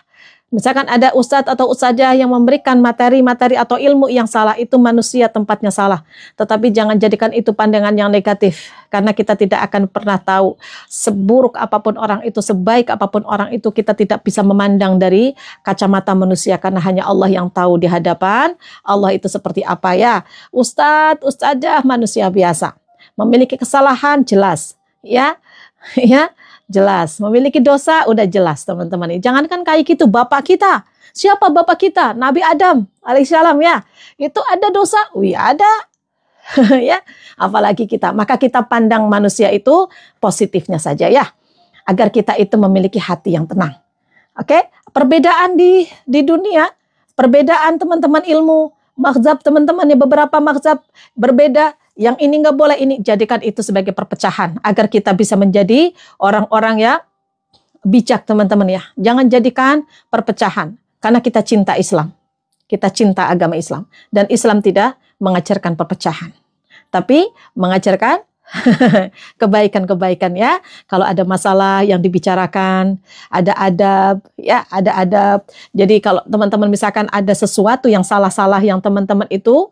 Misalkan ada ustadz atau ustazah yang memberikan materi-materi atau ilmu yang salah, itu manusia tempatnya salah. Tetapi jangan jadikan itu pandangan yang negatif. Karena kita tidak akan pernah tahu seburuk apapun orang itu, sebaik apapun orang itu, kita tidak bisa memandang dari kacamata manusia. Karena hanya Allah yang tahu di hadapan Allah itu seperti apa ya. Ustadz, ustazah manusia biasa. Memiliki kesalahan jelas. Ya, ya. Jelas, memiliki dosa udah jelas teman-teman. Jangankan kayak gitu, bapak kita. Siapa bapak kita? Nabi Adam alaihissalam ya. Itu ada dosa? Wih ada. Ya, apalagi kita. Maka kita pandang manusia itu positifnya saja ya. Agar kita itu memiliki hati yang tenang. Oke, perbedaan di dunia, perbedaan teman-teman ilmu, mazhab teman-teman ya, beberapa mazhab berbeda. Yang ini nggak boleh, ini jadikan itu sebagai perpecahan agar kita bisa menjadi orang-orang yang bijak teman-teman ya. Jangan jadikan perpecahan karena kita cinta Islam, kita cinta agama Islam dan Islam tidak mengajarkan perpecahan, tapi mengajarkan kebaikan-kebaikan ya. Kalau ada masalah yang dibicarakan, ada adab ya, ada adab. Jadi kalau teman-teman misalkan ada sesuatu yang salah-salah yang teman-teman itu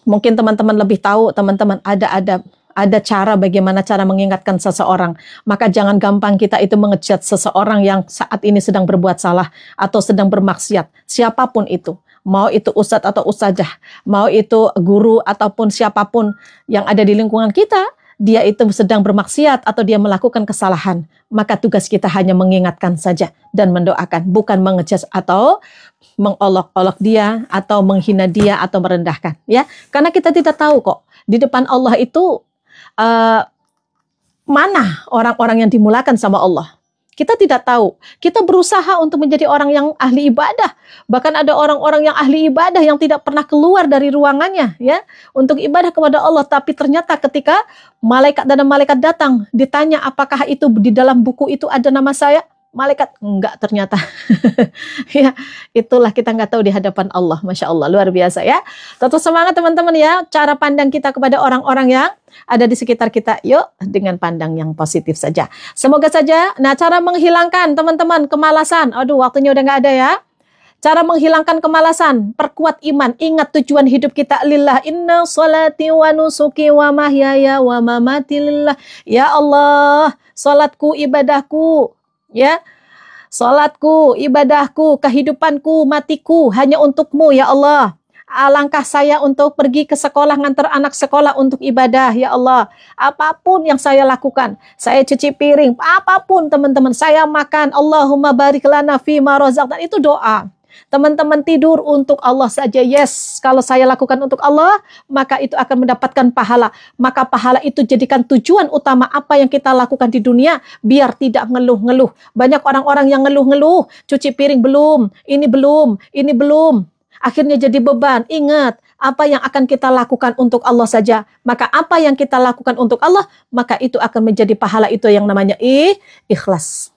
mungkin teman-teman lebih tahu, teman-teman ada cara bagaimana cara mengingatkan seseorang. Maka jangan gampang kita itu mengejat seseorang yang saat ini sedang berbuat salah atau sedang bermaksiat. Siapapun itu, mau itu ustadz atau ustazah, mau itu guru ataupun siapapun yang ada di lingkungan kita, dia itu sedang bermaksiat atau dia melakukan kesalahan. Maka tugas kita hanya mengingatkan saja dan mendoakan, bukan mengejat atau mengolok-olok dia atau menghina dia atau merendahkan ya, karena kita tidak tahu kok di depan Allah itu mana orang-orang yang dimulakan sama Allah. Kita tidak tahu. Kita berusaha untuk menjadi orang yang ahli ibadah. Bahkan ada orang-orang yang ahli ibadah yang tidak pernah keluar dari ruangannya ya untuk ibadah kepada Allah. Tapi ternyata ketika malaikat datang, ditanya apakah itu di dalam buku itu ada nama saya? Malaikat enggak ternyata. Ya, itulah kita nggak tahu di hadapan Allah. Masya Allah, luar biasa ya. Tetap semangat teman-teman ya. Cara pandang kita kepada orang-orang yang ada di sekitar kita, yuk dengan pandang yang positif saja. Semoga saja. Nah, cara menghilangkan teman-teman kemalasan. Aduh, waktunya udah nggak ada ya. Cara menghilangkan kemalasan, perkuat iman. Ingat tujuan hidup kita lillah. Inna sholati wa nusuki wa mahyaya wa mamati lillah. Ya Allah, salatku, ibadahku, ya, salatku, ibadahku, kehidupanku, matiku hanya untukmu ya Allah. Alangkah saya untuk pergi ke sekolah, ngantar anak sekolah untuk ibadah ya Allah. Apapun yang saya lakukan, saya cuci piring, apapun teman-teman, saya makan, Allahumma barik lana fima razaqtana, itu doa. Teman-teman tidur untuk Allah saja, yes. Kalau saya lakukan untuk Allah, maka itu akan mendapatkan pahala. Maka pahala itu jadikan tujuan utama apa yang kita lakukan di dunia, biar tidak ngeluh-ngeluh. Banyak orang-orang yang ngeluh-ngeluh, cuci piring belum, ini belum. Akhirnya jadi beban. Ingat, apa yang akan kita lakukan untuk Allah saja. Maka apa yang kita lakukan untuk Allah, maka itu akan menjadi pahala, itu yang namanya ikhlas.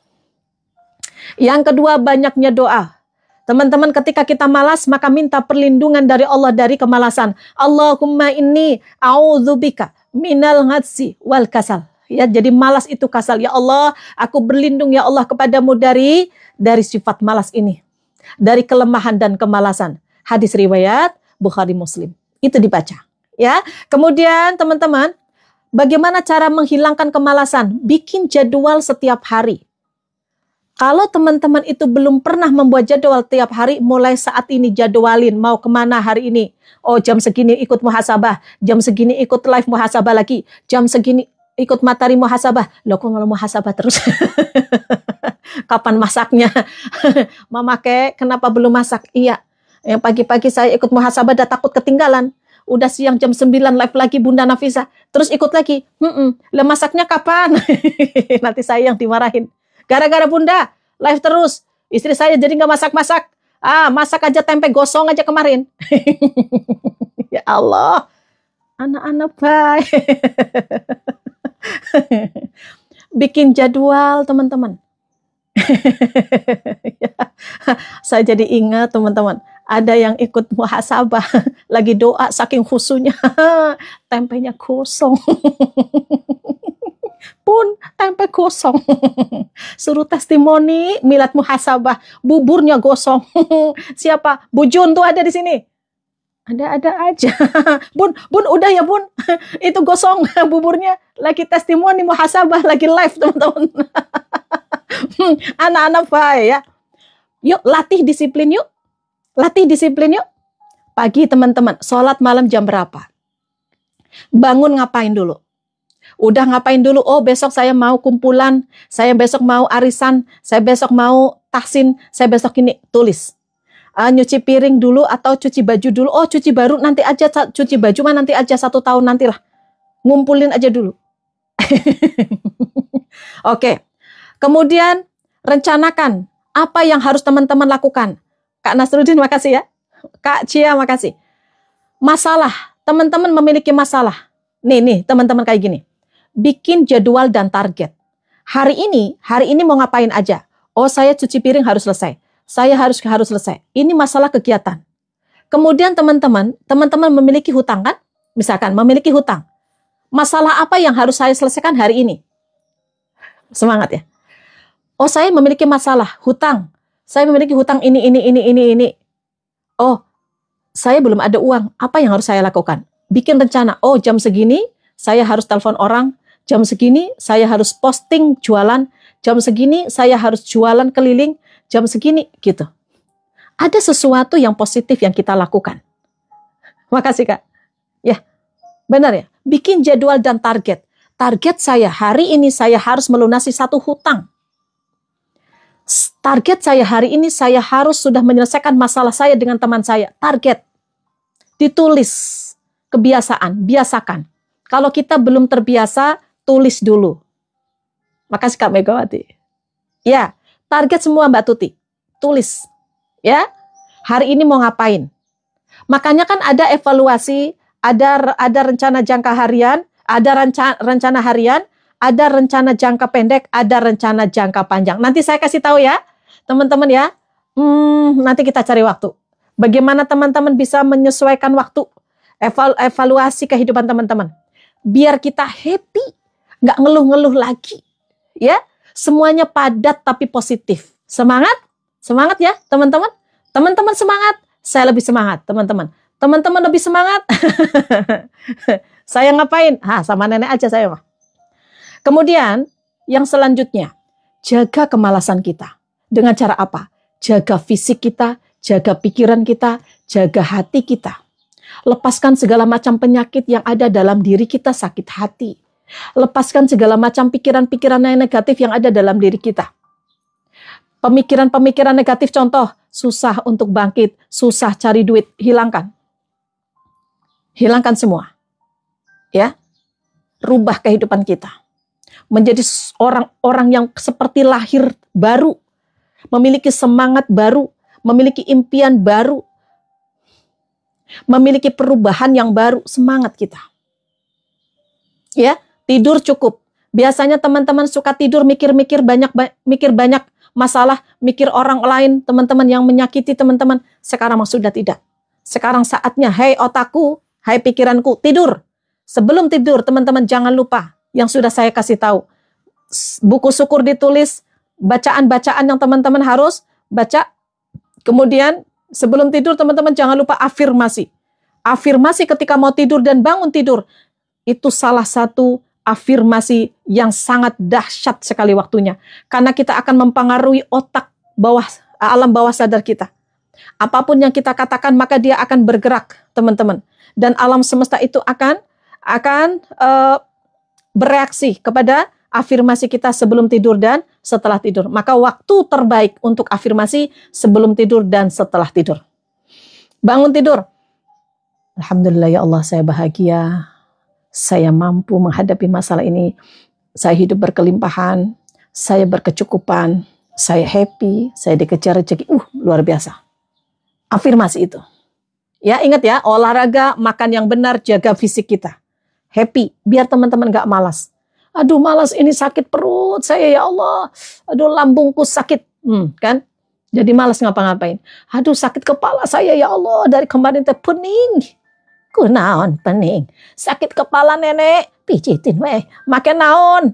Yang kedua, banyaknya doa. Teman-teman, ketika kita malas, maka minta perlindungan dari Allah dari kemalasan. Allahumma inni a'udzubika minal ghadsi wal kasal. Ya, jadi malas itu kasal. Ya Allah, aku berlindung ya Allah kepadamu dari sifat malas ini. Dari kelemahan dan kemalasan. Hadis riwayat Bukhari Muslim. Itu dibaca. Ya. Kemudian teman-teman, bagaimana cara menghilangkan kemalasan? Bikin jadwal setiap hari. Kalau teman-teman itu belum pernah membuat jadwal tiap hari, mulai saat ini jadwalin mau kemana hari ini. Oh, jam segini ikut muhasabah, jam segini ikut live muhasabah lagi, jam segini ikut materi muhasabah. Loh, kok malah muhasabah terus? Kapan masaknya? Mama kek, kenapa belum masak? Iya, yang pagi-pagi saya ikut muhasabah udah takut ketinggalan. Udah siang jam 9 live lagi Bunda Nafisa. Terus ikut lagi. Lah masaknya kapan? Nanti saya yang dimarahin. Gara-gara Bunda, live terus. Istri saya jadi nggak masak-masak. Masak aja tempe gosong aja kemarin. Ya Allah, anak-anak baik. Bikin jadwal, teman-teman. Saya jadi ingat, teman-teman. Ada yang ikut muhasabah, lagi doa saking khusyuknya, tempenya gosong. Pun tempe gosong. Suruh testimoni milad muhasabah, buburnya gosong. Siapa? Bu Jun tuh ada di sini. Ada aja. Bun udah ya Bun. Itu gosong buburnya. Lagi testimoni muhasabah, lagi live teman-teman. Anak-anak baik ya. Yuk latih disiplin yuk. Latih disiplin yuk. Pagi teman-teman, sholat malam jam berapa? Bangun ngapain dulu? Udah ngapain dulu? Oh, besok saya mau kumpulan, saya besok mau arisan, saya besok mau tahsin, saya besok ini tulis. Nyuci piring dulu atau cuci baju dulu. Oh, cuci baru nanti aja, cuci baju mah nanti aja 1 tahun nantilah. Ngumpulin aja dulu. Oke. Kemudian rencanakan apa yang harus teman-teman lakukan. Kak Nasruddin makasih ya. Kak Cia makasih. Masalah, teman-teman memiliki masalah. Nih teman-teman kayak gini. Bikin jadwal dan target. Hari ini mau ngapain aja? Oh, saya cuci piring harus selesai. Saya harus selesai. Ini masalah kegiatan. Kemudian teman-teman memiliki hutang kan? Misalkan memiliki hutang. Masalah apa yang harus saya selesaikan hari ini? Semangat ya. Oh, saya memiliki masalah hutang. Saya memiliki hutang ini. Oh, saya belum ada uang. Apa yang harus saya lakukan? Bikin rencana. Oh, jam segini saya harus telepon orang. Jam segini saya harus posting jualan. Jam segini saya harus jualan keliling. Jam segini gitu. Ada sesuatu yang positif yang kita lakukan. Makasih Kak. Ya, benar ya. Bikin jadwal dan target. Target saya hari ini saya harus melunasi 1 hutang. Target saya hari ini saya harus sudah menyelesaikan masalah saya dengan teman saya. Target. Ditulis. Kebiasaan. Biasakan. Kalau kita belum terbiasa, tulis dulu. Makasih Kak Megawati. Ya, target semua Mbak Tuti. Tulis. Ya, hari ini mau ngapain? Makanya kan ada evaluasi, ada rencana jangka harian, ada rencana harian, ada rencana jangka pendek, ada rencana jangka panjang. Nanti saya kasih tahu ya, teman-teman ya. Nanti kita cari waktu. Bagaimana teman-teman bisa menyesuaikan waktu, evaluasi kehidupan teman-teman. Biar kita happy, nggak ngeluh-ngeluh lagi. Ya, semuanya padat tapi positif. Semangat? Semangat ya, teman-teman. Teman-teman semangat, saya lebih semangat, teman-teman. Teman-teman lebih semangat. Saya ngapain? Sama nenek aja saya mah. Kemudian, yang selanjutnya, jaga kemalasan kita. Dengan cara apa? Jaga fisik kita, jaga pikiran kita, jaga hati kita. Lepaskan segala macam penyakit yang ada dalam diri kita, sakit hati. Lepaskan segala macam pikiran-pikiran yang negatif yang ada dalam diri kita. Pemikiran-pemikiran negatif contoh, susah untuk bangkit, susah cari duit, hilangkan. Hilangkan semua. Ya. Rubah kehidupan kita. Menjadi orang-orang yang seperti lahir baru. Memiliki semangat baru, memiliki impian baru. Memiliki perubahan yang baru, semangat kita. Ya, tidur cukup. Biasanya teman-teman suka tidur mikir banyak masalah, mikir orang lain, teman-teman yang menyakiti teman-teman. Sekarang sudah tidak. Sekarang saatnya, hei otakku, hei pikiranku, tidur. Sebelum tidur, teman-teman jangan lupa yang sudah saya kasih tahu. Buku syukur ditulis, bacaan-bacaan yang teman-teman harus baca. Kemudian sebelum tidur teman-teman jangan lupa afirmasi. Afirmasi ketika mau tidur dan bangun tidur. Itu salah satu afirmasi yang sangat dahsyat sekali waktunya. Karena kita akan mempengaruhi otak alam bawah sadar kita. Apapun yang kita katakan maka dia akan bergerak, teman-teman. Dan alam semesta itu akan bereaksi kepada afirmasi kita sebelum tidur dan setelah tidur. Maka waktu terbaik untuk afirmasi sebelum tidur dan setelah tidur. Bangun tidur. Alhamdulillah ya Allah, saya bahagia. Saya mampu menghadapi masalah ini. Saya hidup berkelimpahan. Saya berkecukupan. Saya happy. Saya dikejar rezeki. Luar biasa. Afirmasi itu. Ya, ingat ya, olahraga, makan yang benar, jaga fisik kita. Happy, biar teman-teman gak malas. Aduh, malas, ini sakit perut saya ya Allah. Aduh, lambungku sakit. Kan? Jadi malas ngapa-ngapain. Aduh, sakit kepala saya ya Allah. Dari kemarin teh pening. Kunaon pening. Sakit kepala nenek. Pijitin weh. Make naon.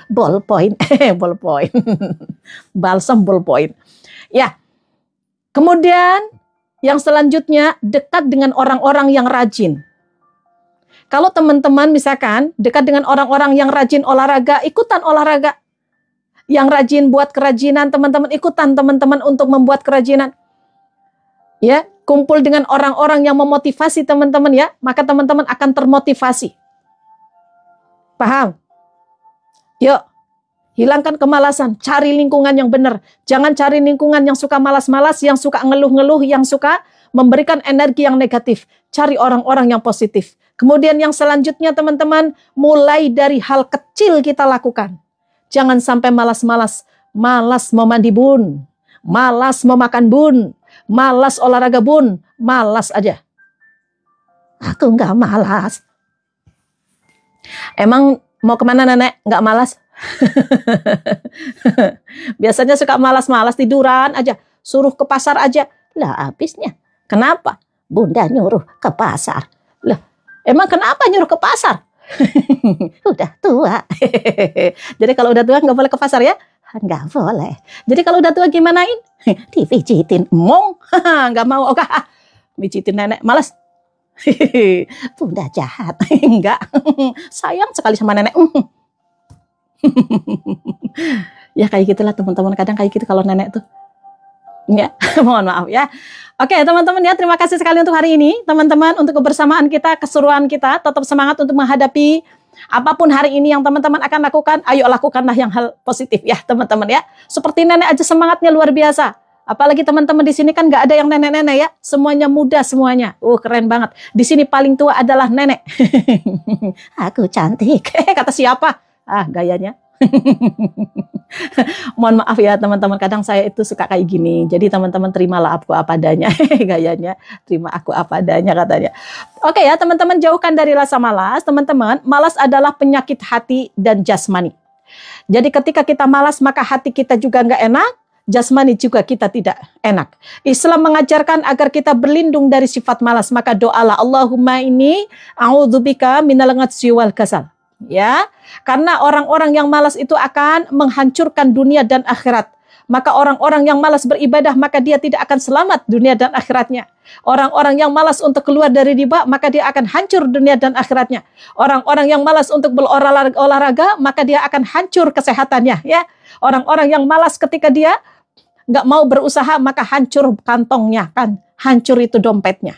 Ballpoint. Ballpoint. Balsam ballpoint. Ya. Kemudian yang selanjutnya, dekat dengan orang-orang yang rajin. Kalau teman-teman misalkan dekat dengan orang-orang yang rajin olahraga, ikutan olahraga. Yang rajin buat kerajinan, teman-teman ikutan teman-teman untuk membuat kerajinan. Ya, kumpul dengan orang-orang yang memotivasi teman-teman ya, maka teman-teman akan termotivasi. Paham? Yuk, hilangkan kemalasan, cari lingkungan yang benar. Jangan cari lingkungan yang suka malas-malas, yang suka ngeluh-ngeluh, yang suka memberikan energi yang negatif. Cari orang-orang yang positif. Kemudian yang selanjutnya teman-teman, mulai dari hal kecil kita lakukan. Jangan sampai malas-malas. Malas mau mandi bun, malas mau makan bun, malas olahraga bun, malas aja. Aku nggak malas. Emang mau kemana nenek? Nggak malas? Biasanya suka malas-malas, tiduran aja. Suruh ke pasar aja. Lah habisnya. Kenapa? Bunda nyuruh ke pasar. Lah, emang kenapa nyuruh ke pasar? Udah tua. Jadi kalau udah tua nggak boleh ke pasar ya? Nggak boleh. Jadi kalau udah tua gimanain? Dipijitin. Mong. Nggak mau. Oke. Pijitin nenek. Malas. Bunda jahat. Enggak. Sayang sekali sama nenek. Ya kayak gitulah teman-teman. Kadang kayak gitu kalau nenek tuh. Ya, mohon maaf ya. Oke teman-teman ya, terima kasih sekali untuk hari ini. Teman-teman, untuk kebersamaan kita, keseruan kita. Tetap semangat untuk menghadapi apapun hari ini yang teman-teman akan lakukan. Ayo lakukanlah yang hal positif ya teman-teman ya. Seperti nenek aja semangatnya luar biasa. Apalagi teman-teman di sini kan nggak ada yang nenek-nenek ya. Semuanya muda semuanya. Keren banget. Di sini paling tua adalah nenek. Aku cantik. Kata siapa? Gayanya. Mohon maaf ya teman-teman, kadang saya itu suka kayak gini. Jadi teman-teman terimalah aku apa adanya. Gayanya, terima aku apa adanya katanya. Oke ya teman-teman, jauhkan dari rasa malas. Teman-teman, malas adalah penyakit hati dan jasmani. Jadi ketika kita malas maka hati kita juga nggak enak, jasmani juga kita tidak enak. Islam mengajarkan agar kita berlindung dari sifat malas. Maka doalah, Allahumma inni a'udzubika minal ghadsi wal kasal. Ya, karena orang-orang yang malas itu akan menghancurkan dunia dan akhirat. Maka orang-orang yang malas beribadah maka dia tidak akan selamat dunia dan akhiratnya. Orang-orang yang malas untuk keluar dari riba maka dia akan hancur dunia dan akhiratnya. Orang-orang yang malas untuk berolahraga maka dia akan hancur kesehatannya. Ya, orang-orang yang malas ketika dia nggak mau berusaha maka hancur kantongnya, kan hancur itu dompetnya.